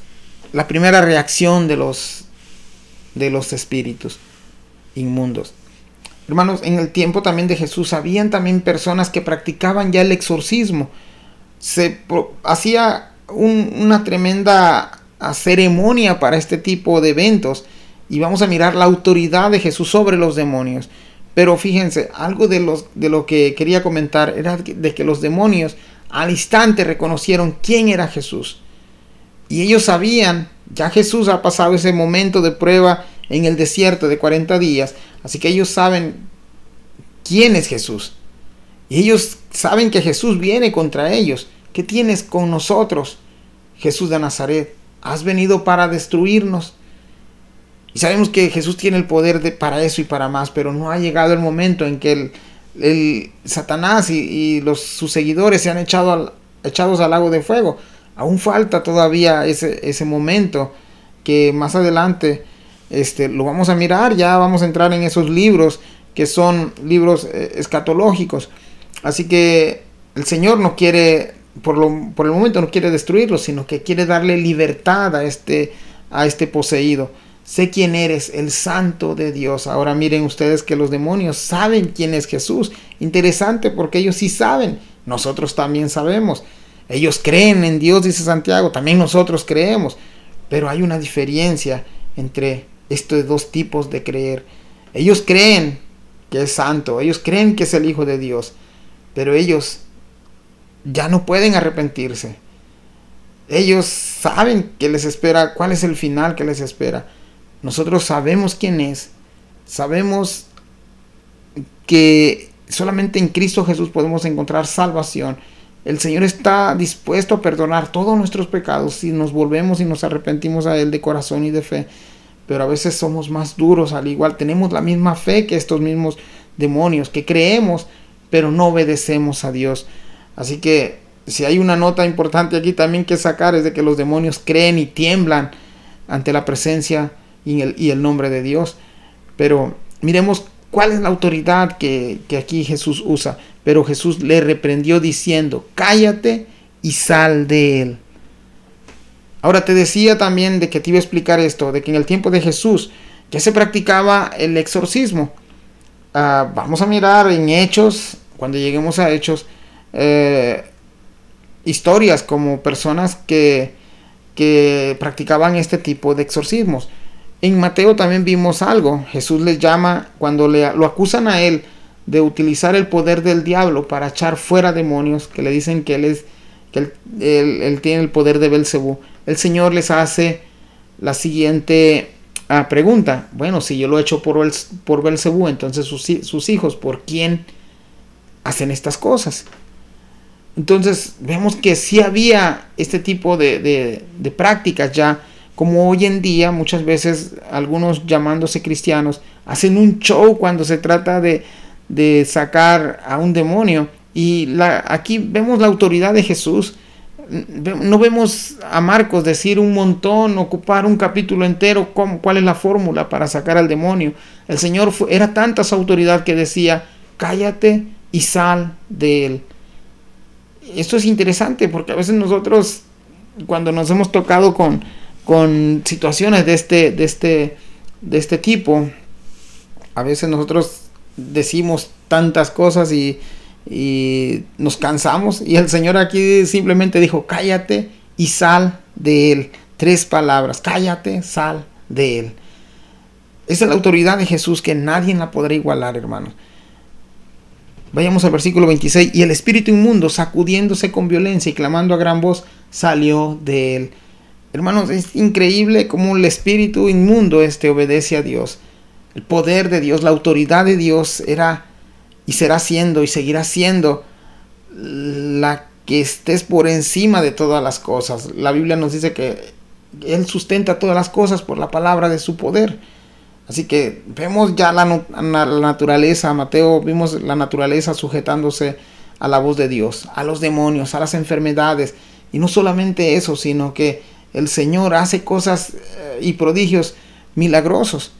la primera reacción de los espíritus inmundos. Hermanos, en el tiempo también de Jesús habían también personas que practicaban ya el exorcismo. Se hacía una tremenda ceremonia para este tipo de eventos, y vamos a mirar la autoridad de Jesús sobre los demonios. Pero fíjense, algo de lo que quería comentar era de que los demonios al instante reconocieron quién era Jesús. Y ellos sabían, ya Jesús ha pasado ese momento de prueba en el desierto de 40 días, así que ellos saben quién es Jesús. Y ellos saben que Jesús viene contra ellos. ¿Qué tienes con nosotros, Jesús de Nazaret? ¿Has venido para destruirnos? Y sabemos que Jesús tiene el poder para eso y para más, pero no ha llegado el momento en que el Satanás y sus seguidores sean echados al lago de fuego. Aún falta todavía ese momento, que más adelante lo vamos a mirar. Ya vamos a entrar en esos libros que son libros escatológicos. Así que el Señor no quiere, por el momento no quiere destruirlos, sino que quiere darle libertad a este poseído. Sé quién eres, el Santo de Dios. Ahora miren ustedes que los demonios saben quién es Jesús. Interesante, porque ellos sí saben. Nosotros también sabemos. Ellos creen en Dios, dice Santiago. También nosotros creemos. Pero hay una diferencia entre estos dos tipos de creer. Ellos creen que es santo. Ellos creen que es el Hijo de Dios. Pero ellos ya no pueden arrepentirse. Ellos saben que les espera, cuál es el final que les espera. Nosotros sabemos quién es. Sabemos que solamente en Cristo Jesús podemos encontrar salvación. El Señor está dispuesto a perdonar todos nuestros pecados si nos volvemos y nos arrepentimos a Él de corazón y de fe. Pero a veces somos más duros, al igual. Tenemos la misma fe que estos mismos demonios, que creemos, pero no obedecemos a Dios. Así que si hay una nota importante aquí también que sacar, es de que los demonios creen y tiemblan ante la presencia y el nombre de Dios. Pero miremos cuál es la autoridad que aquí Jesús usa. Pero Jesús le reprendió diciendo: cállate y sal de él. Ahora te decía también de que te iba a explicar esto, de que en el tiempo de Jesús ya se practicaba el exorcismo. Vamos a mirar en Hechos, cuando lleguemos a Hechos, historias como personas que practicaban este tipo de exorcismos. En Mateo también vimos algo. Jesús les llama, cuando lo acusan a él de utilizar el poder del diablo para echar fuera demonios, que le dicen que él tiene el poder de Belcebú. El Señor les hace la siguiente pregunta: bueno, si yo lo he hecho por Belcebú, entonces sus hijos, ¿por quién hacen estas cosas? Entonces vemos que sí había este tipo de prácticas ya, como hoy en día muchas veces algunos llamándose cristianos hacen un show cuando se trata de sacar a un demonio. Y aquí vemos la autoridad de Jesús. No vemos a Marcos decir un montón, ocupar un capítulo entero cuál es la fórmula para sacar al demonio. El Señor era tanta su autoridad que decía: cállate y sal de él. Esto es interesante, porque a veces nosotros, cuando nos hemos tocado con situaciones de este tipo, a veces nosotros decimos tantas cosas y nos cansamos, y el Señor aquí simplemente dijo: cállate y sal de él. 3 palabras: cállate, sal de él. Esa es la autoridad de Jesús, que nadie la podrá igualar, hermanos. Vayamos al versículo 26. Y el espíritu inmundo, sacudiéndose con violencia y clamando a gran voz, salió de él. Hermanos, es increíble cómo el espíritu inmundo obedece a Dios. El poder de Dios, la autoridad de Dios era y será siendo y seguirá siendo la que estés por encima de todas las cosas. La Biblia nos dice que Él sustenta todas las cosas por la palabra de su poder. Así que vemos ya la naturaleza, Mateo, vimos la naturaleza sujetándose a la voz de Dios, a los demonios, a las enfermedades. Y no solamente eso, sino que el Señor hace cosas y prodigios milagrosos,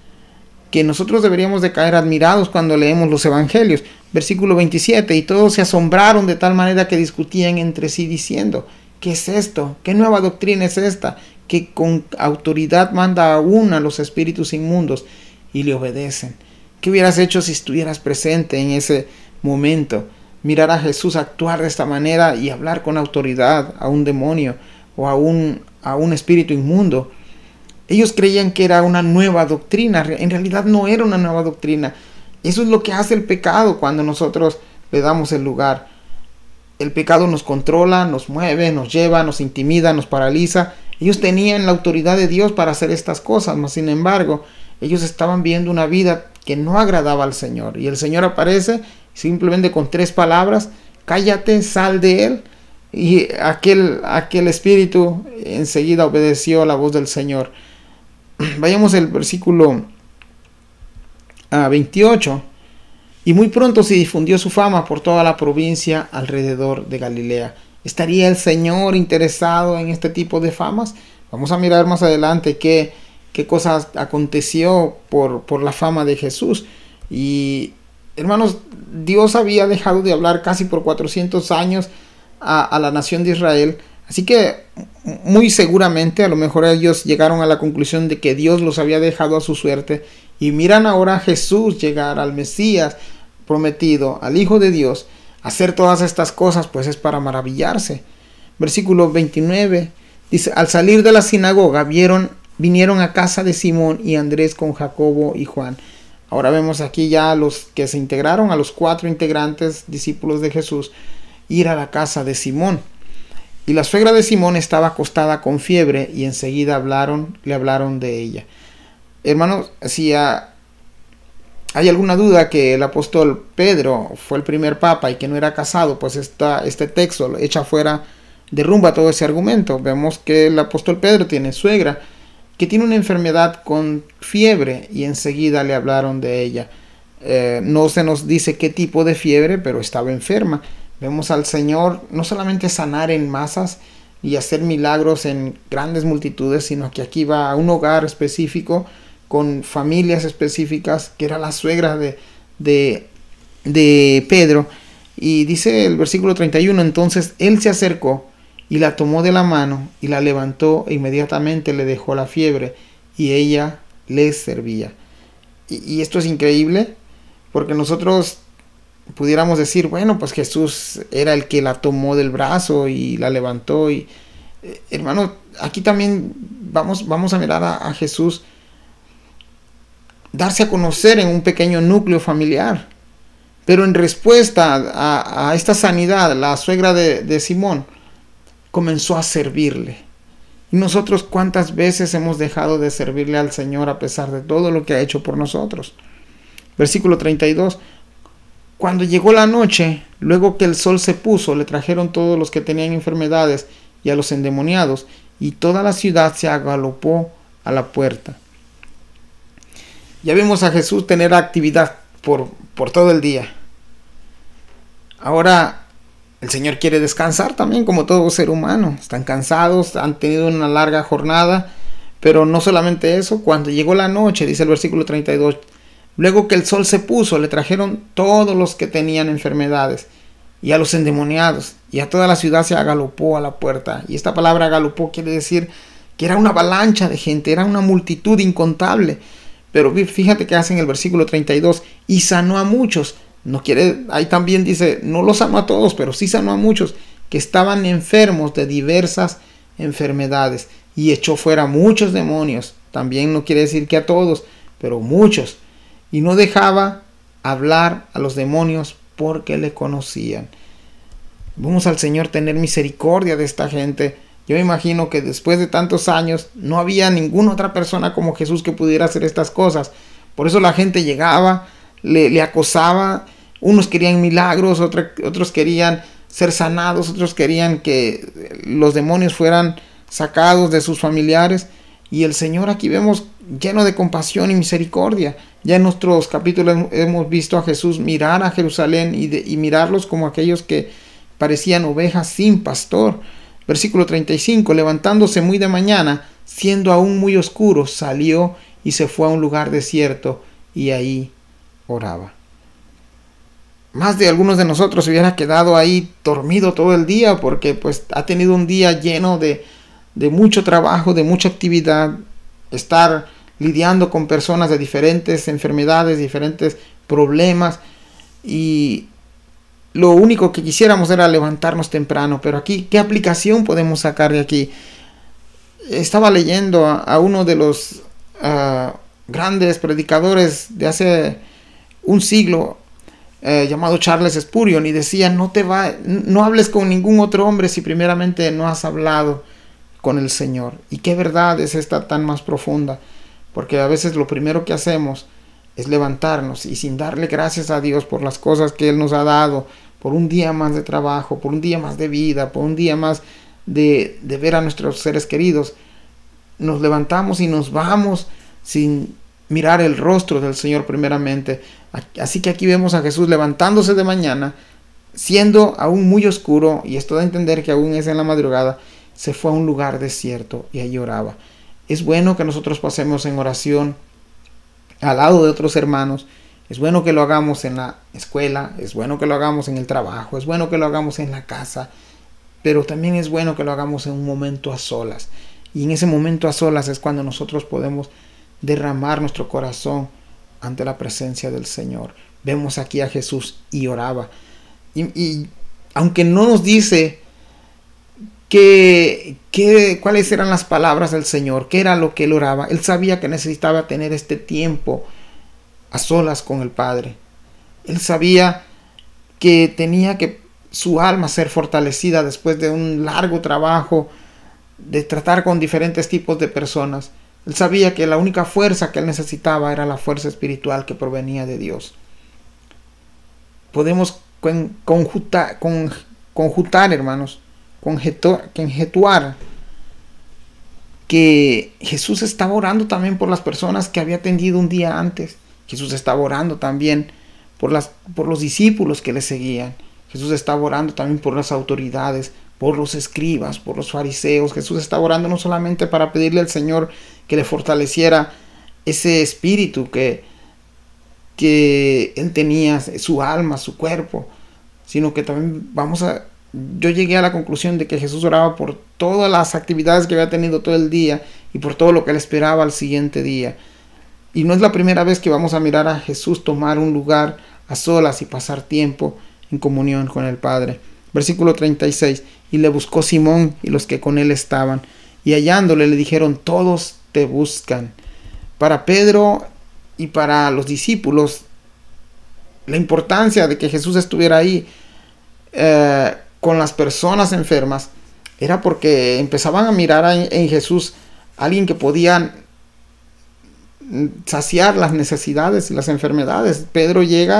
que nosotros deberíamos de caer admirados cuando leemos los evangelios. Versículo 27, y todos se asombraron de tal manera que discutían entre sí diciendo, ¿qué es esto? ¿Qué nueva doctrina es esta? Que con autoridad manda aún a los espíritus inmundos y le obedecen. ¿Qué hubieras hecho si estuvieras presente en ese momento? Mirar a Jesús actuar de esta manera y hablar con autoridad a un demonio o a un espíritu inmundo. Ellos creían que era una nueva doctrina. En realidad no era una nueva doctrina. Eso es lo que hace el pecado cuando nosotros le damos el lugar. El pecado nos controla, nos mueve, nos lleva, nos intimida, nos paraliza. Ellos tenían la autoridad de Dios para hacer estas cosas, mas sin embargo, ellos estaban viendo una vida que no agradaba al Señor. Y el Señor aparece simplemente con 3 palabras: cállate, sal de él. Y aquel espíritu enseguida obedeció a la voz del Señor. Vayamos al versículo 28. Y muy pronto se difundió su fama por toda la provincia alrededor de Galilea. ¿Estaría el Señor interesado en este tipo de famas? Vamos a mirar más adelante qué cosas aconteció por la fama de Jesús. Y hermanos, Dios había dejado de hablar casi por 400 años a la nación de Israel. Así que muy seguramente a lo mejor ellos llegaron a la conclusión de que Dios los había dejado a su suerte. Y miran ahora a Jesús llegar, al Mesías prometido, al Hijo de Dios, hacer todas estas cosas, pues es para maravillarse. Versículo 29 dice: al salir de la sinagoga vinieron a casa de Simón y Andrés con Jacobo y Juan. Ahora vemos aquí ya a los que se integraron, a los 4 integrantes, discípulos de Jesús, ir a la casa de Simón. Y la suegra de Simón estaba acostada con fiebre y enseguida le hablaron de ella. Hermanos, si hay alguna duda que el apóstol Pedro fue el primer papa y que no era casado, pues este texto echa fuera, derrumba todo ese argumento. Vemos que el apóstol Pedro tiene suegra que tiene una enfermedad con fiebre y enseguida le hablaron de ella. No se nos dice qué tipo de fiebre, pero estaba enferma. Vemos al Señor no solamente sanar en masas y hacer milagros en grandes multitudes, sino que aquí va a un hogar específico con familias específicas, que era la suegra de Pedro. Y dice el versículo 31, entonces él se acercó y la tomó de la mano y la levantó e inmediatamente le dejó la fiebre y ella les servía. Y esto es increíble porque nosotros pudiéramos decir, bueno, pues Jesús era el que la tomó del brazo y la levantó. Y hermano, aquí también vamos a mirar a Jesús darse a conocer en un pequeño núcleo familiar. Pero en respuesta a esta sanidad, la suegra de Simón comenzó a servirle. Y nosotros, ¿cuántas veces hemos dejado de servirle al Señor a pesar de todo lo que ha hecho por nosotros? Versículo 32. Cuando llegó la noche, luego que el sol se puso, le trajeron todos los que tenían enfermedades y a los endemoniados, y toda la ciudad se agalopó a la puerta. Ya vemos a Jesús tener actividad por todo el día. Ahora el Señor quiere descansar también, como todo ser humano. Están cansados, han tenido una larga jornada, pero no solamente eso. Cuando llegó la noche, dice el versículo 32, luego que el sol se puso, le trajeron todos los que tenían enfermedades y a los endemoniados, y a toda la ciudad se agalopó a la puerta. Y esta palabra agalopó quiere decir que era una avalancha de gente, era una multitud incontable. Pero fíjate que hace en el versículo 32, y sanó a muchos. No quiere, ahí también dice, no los sanó a todos, pero sí sanó a muchos que estaban enfermos de diversas enfermedades, y echó fuera muchos demonios. También no quiere decir que a todos, pero muchos. Y no dejaba hablar a los demonios porque le conocían. Vamos al Señor tener misericordia de esta gente. Yo me imagino que después de tantos años no había ninguna otra persona como Jesús que pudiera hacer estas cosas. Por eso la gente llegaba, le acosaba. Unos querían milagros, otros querían ser sanados, otros querían que los demonios fueran sacados de sus familiares. Y el Señor aquí vemos lleno de compasión y misericordia. Ya en nuestros capítulos hemos visto a Jesús mirar a Jerusalén y mirarlos como aquellos que parecían ovejas sin pastor. Versículo 35, levantándose muy de mañana, siendo aún muy oscuro, salió y se fue a un lugar desierto y ahí oraba. Más de algunos de nosotros se hubiera quedado ahí dormido todo el día porque pues ha tenido un día lleno de mucho trabajo, de mucha actividad, estar lidiando con personas de diferentes enfermedades, diferentes problemas, y lo único que quisiéramos era levantarnos temprano. Pero aquí, ¿qué aplicación podemos sacar de aquí? Estaba leyendo a uno de los grandes predicadores de hace un siglo, llamado Charles Spurgeon, y decía: no hables con ningún otro hombre si primeramente no has hablado con el Señor. Y qué verdad es esta tan más profunda, porque a veces lo primero que hacemos es levantarnos y sin darle gracias a Dios por las cosas que Él nos ha dado, por un día más de trabajo, por un día más de vida, por un día más de ver a nuestros seres queridos, nos levantamos y nos vamos sin mirar el rostro del Señor primeramente. Así que aquí vemos a Jesús levantándose de mañana, siendo aún muy oscuro, y esto da a entender que aún es en la madrugada, se fue a un lugar desierto y allí oraba. Es bueno que nosotros pasemos en oración al lado de otros hermanos. Es bueno que lo hagamos en la escuela, es bueno que lo hagamos en el trabajo, es bueno que lo hagamos en la casa, pero también es bueno que lo hagamos en un momento a solas. Y en ese momento a solas es cuando nosotros podemos derramar nuestro corazón ante la presencia del Señor. Vemos aquí a Jesús y oraba. Y aunque no nos dice cuáles eran las palabras del Señor, qué era lo que él oraba, él sabía que necesitaba tener este tiempo a solas con el Padre. Él sabía que tenía que su alma ser fortalecida después de un largo trabajo de tratar con diferentes tipos de personas. Él sabía que la única fuerza que él necesitaba era la fuerza espiritual que provenía de Dios. Podemos conjuntar, hermanos, conjetuar que Jesús estaba orando también por las personas que había atendido un día antes. Jesús estaba orando también por los discípulos que le seguían. Jesús estaba orando también por las autoridades, por los escribas, por los fariseos. Jesús estaba orando no solamente para pedirle al Señor que le fortaleciera ese espíritu que él tenía, su alma, su cuerpo, sino que también yo llegué a la conclusión de que Jesús oraba por todas las actividades que había tenido todo el día y por todo lo que le esperaba al siguiente día. Y no es la primera vez que vamos a mirar a Jesús tomar un lugar a solas y pasar tiempo en comunión con el Padre. Versículo 36. Y le buscó Simón y los que con él estaban, y hallándole le dijeron: todos te buscan. Para Pedro y para los discípulos, la importancia de que Jesús estuviera ahí con las personas enfermas era porque empezaban a mirar en Jesús a alguien que podía saciar las necesidades y las enfermedades.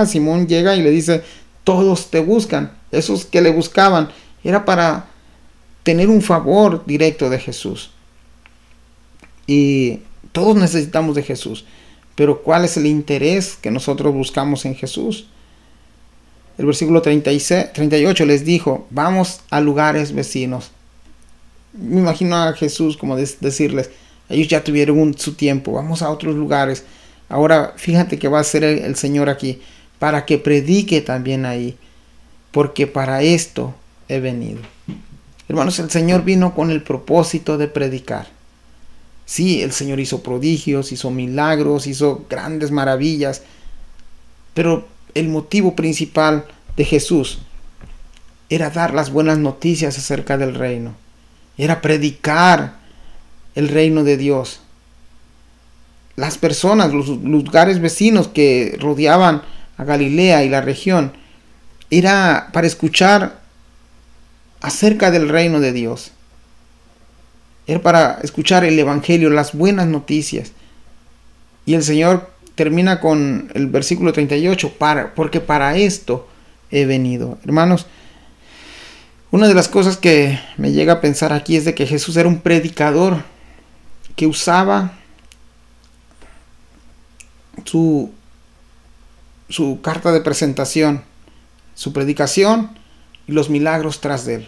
Simón llega y le dice: todos te buscan. Esos que le buscaban era para tener un favor directo de Jesús. Y todos necesitamos de Jesús, pero ¿cuál es el interés que nosotros buscamos en Jesús? El versículo 38 les dijo: vamos a lugares vecinos. Me imagino a Jesús como decirles: ellos ya tuvieron su tiempo, vamos a otros lugares. Ahora fíjate que va a hacer el Señor aquí, para que predique también ahí, porque para esto he venido. Hermanos, el Señor vino con el propósito de predicar. Sí, el Señor hizo prodigios, hizo milagros, hizo grandes maravillas, pero el motivo principal de Jesús era dar las buenas noticias acerca del reino, era predicar el reino de Dios. Las personas, los lugares vecinos que rodeaban a Galilea y la región, era para escuchar acerca del reino de Dios. Era para escuchar el evangelio, las buenas noticias. Y el Señor termina con el versículo 38, porque para esto he venido. Hermanos, una de las cosas que me llega a pensar aquí es de que Jesús era un predicador que usaba su carta de presentación, su predicación y los milagros tras de él.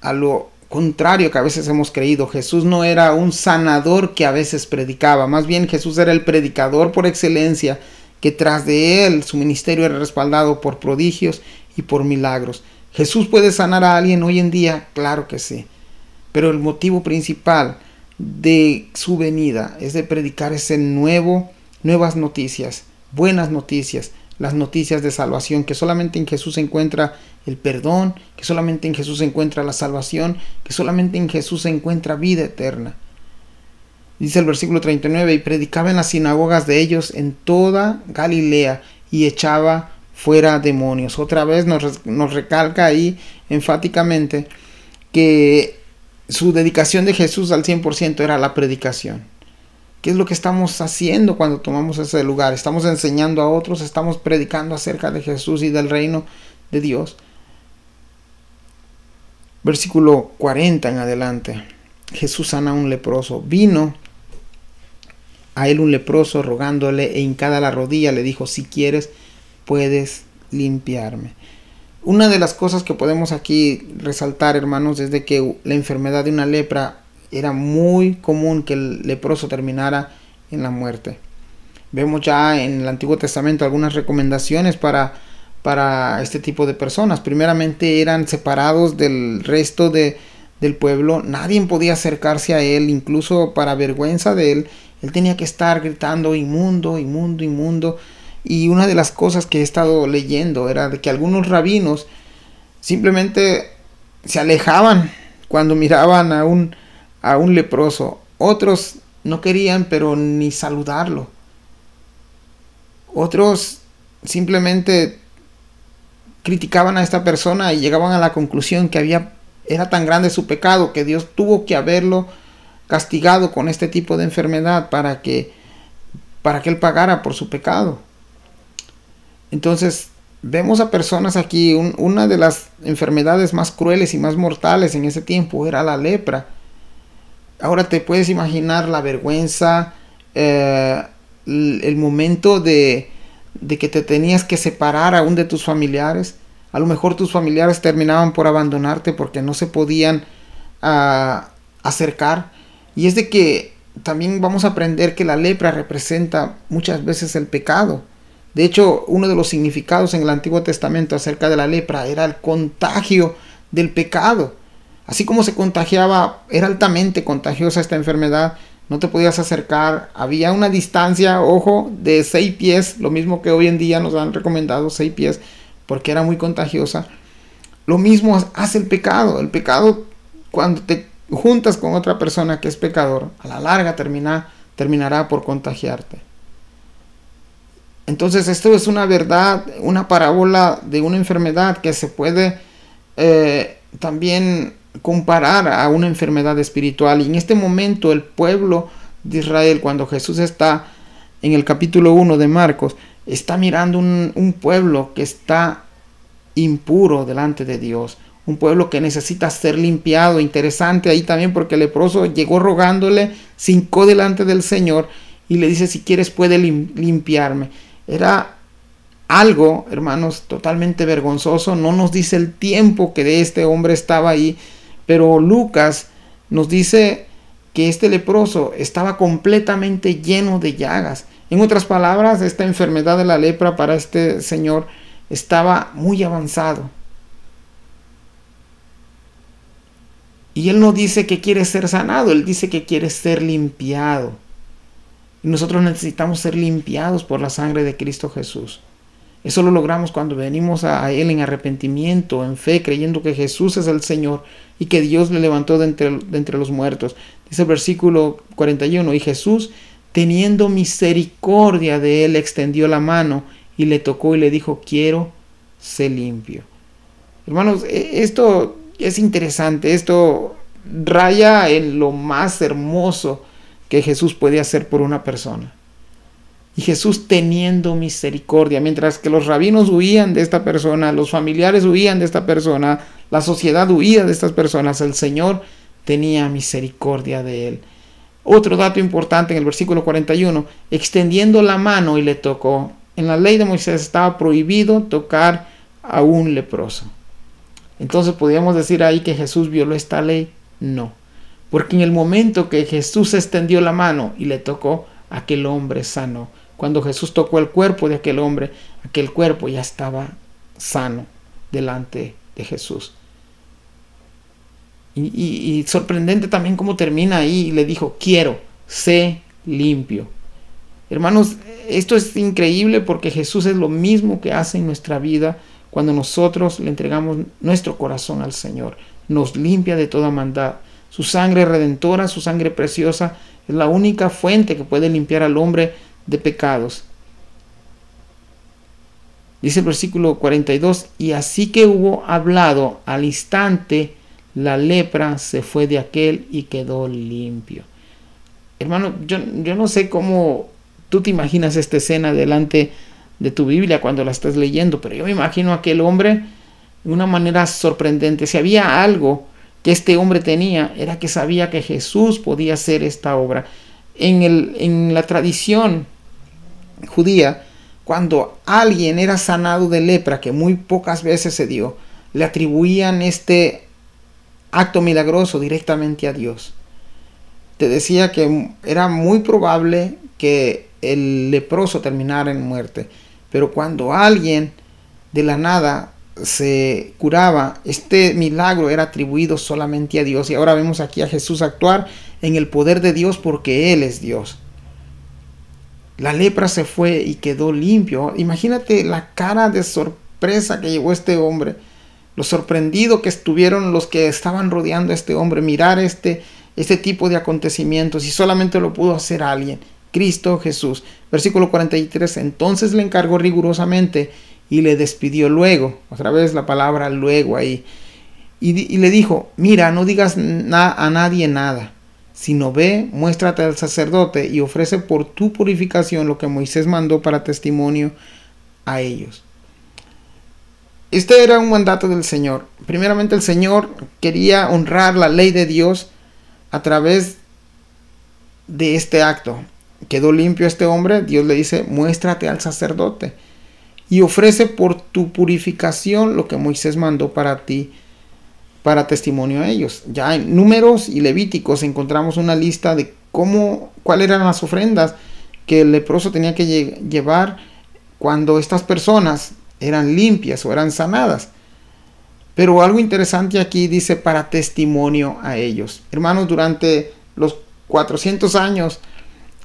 A lo contrario que a veces hemos creído, Jesús no era un sanador que a veces predicaba, más bien Jesús era el predicador por excelencia, que tras de él su ministerio era respaldado por prodigios y por milagros. ¿Jesús puede sanar a alguien hoy en día? Claro que sí, pero el motivo principal de su venida es de predicar nuevas noticias, buenas noticias, las noticias de salvación, que solamente en Jesús se encuentra el perdón, que solamente en Jesús se encuentra la salvación, que solamente en Jesús se encuentra vida eterna. Dice el versículo 39, y predicaba en las sinagogas de ellos en toda Galilea y echaba fuera demonios. Otra vez nos recalca ahí enfáticamente que su dedicación de Jesús al 100% era la predicación. ¿Qué es lo que estamos haciendo cuando tomamos ese lugar? Estamos enseñando a otros, estamos predicando acerca de Jesús y del reino de Dios. Versículo 40 en adelante. Jesús sana a un leproso. Vino a él un leproso rogándole e hincada la rodilla le dijo, si quieres puedes limpiarme. Una de las cosas que podemos aquí resaltar, hermanos, es de que la enfermedad de una lepra era muy común que el leproso terminara en la muerte. Vemos ya en el Antiguo Testamento algunas recomendaciones para este tipo de personas. Primeramente eran separados del resto del pueblo. Nadie podía acercarse a él, incluso para vergüenza de él. Él tenía que estar gritando inmundo, inmundo, inmundo. Y una de las cosas que he estado leyendo era de que algunos rabinos simplemente se alejaban cuando miraban a un leproso. Otros no querían pero ni saludarlo. Otros simplemente criticaban a esta persona y llegaban a la conclusión que era tan grande su pecado que Dios tuvo que haberlo castigado con este tipo de enfermedad para que él pagara por su pecado. Entonces vemos a personas aquí, una de las enfermedades más crueles y más mortales en ese tiempo era la lepra. Ahora te puedes imaginar la vergüenza, el momento de que te tenías que separar aún de tus familiares. A lo mejor tus familiares terminaban por abandonarte porque no se podían acercar. Y es de que también vamos a aprender que la lepra representa muchas veces el pecado. De hecho, uno de los significados en el Antiguo Testamento acerca de la lepra era el contagio del pecado. Así como se contagiaba, era altamente contagiosa esta enfermedad, no te podías acercar, había una distancia, ojo, de 6 pies, lo mismo que hoy en día nos han recomendado 6 pies, porque era muy contagiosa. Lo mismo hace el pecado. El pecado, cuando te juntas con otra persona que es pecador, a la larga terminará por contagiarte. Entonces esto es una verdad, una parábola de una enfermedad que se puede también comparar a una enfermedad espiritual. Y en este momento el pueblo de Israel, cuando Jesús está en el capítulo 1 de Marcos, está mirando un pueblo que está impuro delante de Dios, un pueblo que necesita ser limpiado. Interesante ahí también porque el leproso llegó rogándole, se hincó delante del Señor y le dice, si quieres puede limpiarme. Era algo, hermanos, totalmente vergonzoso. No nos dice el tiempo que de este hombre estaba ahí, pero Lucas nos dice que este leproso estaba completamente lleno de llagas. En otras palabras, esta enfermedad de la lepra para este señor estaba muy avanzado. Y él no dice que quiere ser sanado, él dice que quiere ser limpiado. Y nosotros necesitamos ser limpiados por la sangre de Cristo Jesús. Eso lo logramos cuando venimos a Él en arrepentimiento, en fe, creyendo que Jesús es el Señor y que Dios le levantó de entre los muertos. Dice el versículo 41, y Jesús, teniendo misericordia de él, extendió la mano y le tocó y le dijo: quiero, sé limpio. Hermanos, esto es interesante, esto raya en lo más hermoso que Jesús puede hacer por una persona. Y Jesús teniendo misericordia, mientras que los rabinos huían de esta persona, los familiares huían de esta persona, la sociedad huía de estas personas, el Señor tenía misericordia de él. Otro dato importante en el versículo 41, extendiendo la mano y le tocó. En la ley de Moisés estaba prohibido tocar a un leproso. Entonces, ¿podríamos decir ahí que Jesús violó esta ley? No, porque en el momento que Jesús extendió la mano y le tocó, aquel hombre sanó. Cuando Jesús tocó el cuerpo de aquel hombre, aquel cuerpo ya estaba sano delante de Jesús. Y sorprendente también cómo termina ahí. Le dijo: quiero, sé limpio. Hermanos, esto es increíble porque Jesús es lo mismo que hace en nuestra vida cuando nosotros le entregamos nuestro corazón al Señor. Nos limpia de toda maldad. Su sangre redentora, su sangre preciosa, es la única fuente que puede limpiar al hombre de pecados. Dice el versículo 42, y así que hubo hablado, al instante la lepra se fue de aquel y quedó limpio. Hermano, yo no sé cómo tú te imaginas esta escena delante de tu Biblia cuando la estás leyendo, pero yo me imagino a aquel hombre de una manera sorprendente. Si había algo que este hombre tenía, era que sabía que Jesús podía hacer esta obra. En la tradición judía, cuando alguien era sanado de lepra, que muy pocas veces se dio, le atribuían este acto milagroso directamente a Dios. Te decía que era muy probable que el leproso terminara en muerte, pero cuando alguien de la nada se curaba, este milagro era atribuido solamente a Dios. Y ahora vemos aquí a Jesús actuar en el poder de Dios porque Él es Dios. La lepra se fue y quedó limpio. Imagínate la cara de sorpresa que llevó este hombre, lo sorprendido que estuvieron los que estaban rodeando a este hombre, mirar este tipo de acontecimientos, y solamente lo pudo hacer alguien, Cristo Jesús. Versículo 43, entonces le encargó rigurosamente y le despidió luego. Otra vez la palabra luego ahí. Y le dijo: mira, no digas a nadie nada, sino ve, muéstrate al sacerdote y ofrece por tu purificación lo que Moisés mandó para testimonio a ellos. Este era un mandato del Señor. Primeramente, el Señor quería honrar la ley de Dios a través de este acto. Quedó limpio este hombre. Dios le dice: muéstrate al sacerdote y ofrece por tu purificación lo que Moisés mandó para ti, para testimonio a ellos. Ya en Números y Levíticos encontramos una lista de cuáles eran las ofrendas que el leproso tenía que llevar cuando estas personas eran limpias o eran sanadas. Pero algo interesante aquí dice: para testimonio a ellos. Hermanos, durante los 400 años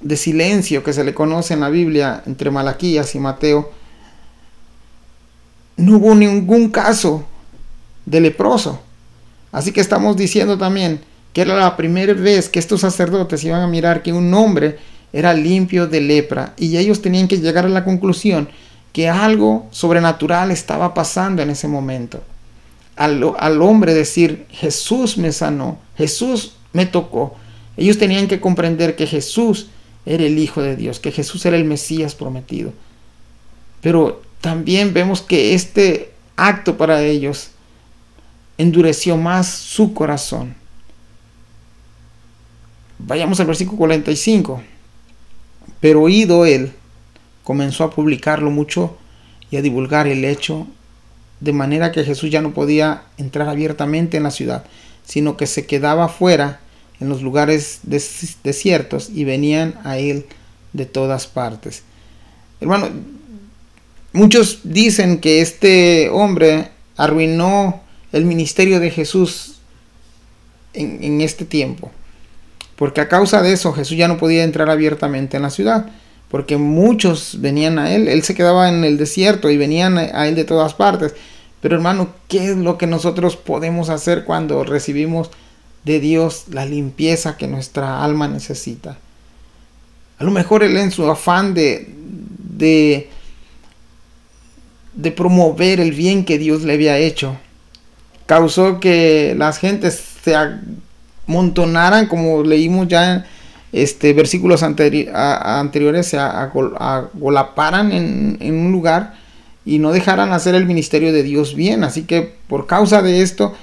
de silencio que se le conoce en la Biblia entre Malaquías y Mateo, no hubo ningún caso de leproso. Así que estamos diciendo también que era la primera vez que estos sacerdotes iban a mirar que un hombre era limpio de lepra, y ellos tenían que llegar a la conclusión que algo sobrenatural estaba pasando en ese momento. Al hombre decir: Jesús me sanó, Jesús me tocó, ellos tenían que comprender que Jesús era el Hijo de Dios, que Jesús era el Mesías prometido. Pero también vemos que este acto para ellos endureció más su corazón. Vayamos al versículo 45. Pero oído él, comenzó a publicarlo mucho y a divulgar el hecho, de manera que Jesús ya no podía entrar abiertamente en la ciudad, sino que se quedaba fuera en los lugares desiertos, y venían a él de todas partes. Hermano, muchos dicen que este hombre arruinó el ministerio de Jesús en este tiempo, porque a causa de eso Jesús ya no podía entrar abiertamente en la ciudad, porque muchos venían a él se quedaba en el desierto y venían a él de todas partes. Pero hermano, ¿qué es lo que nosotros podemos hacer cuando recibimos de Dios la limpieza que nuestra alma necesita? A lo mejor él, en su afán de de promover el bien que Dios le había hecho, causó que las gentes se amontonaran, como leímos ya versículos anteriores, se agolaparan en un lugar y no dejaran hacer el ministerio de Dios bien. Así que por causa de esto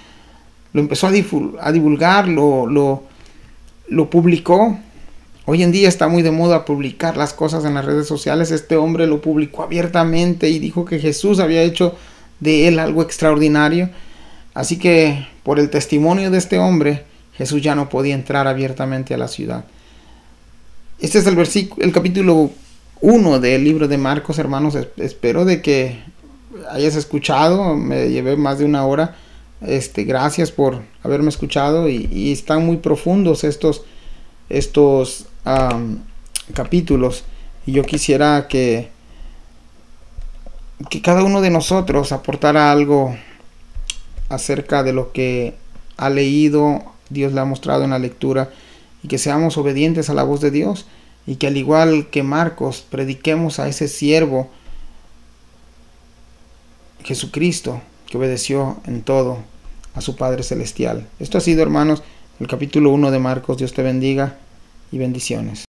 lo empezó a divulgar, lo publicó. Hoy en día está muy de moda publicar las cosas en las redes sociales. Este hombre lo publicó abiertamente y dijo que Jesús había hecho de él algo extraordinario. Así que por el testimonio de este hombre, Jesús ya no podía entrar abiertamente a la ciudad. Este es el capítulo 1 del libro de Marcos, hermanos. Espero de que hayas escuchado. Me llevé más de una hora. Gracias por haberme escuchado, y están muy profundos estos capítulos, y yo quisiera que cada uno de nosotros aportara algo acerca de lo que ha leído, Dios le ha mostrado en la lectura, y que seamos obedientes a la voz de Dios, y que al igual que Marcos prediquemos a ese siervo Jesucristo, que obedeció en todo a su Padre Celestial. Esto ha sido, hermanos, el capítulo 1 de Marcos. Dios te bendiga y bendiciones.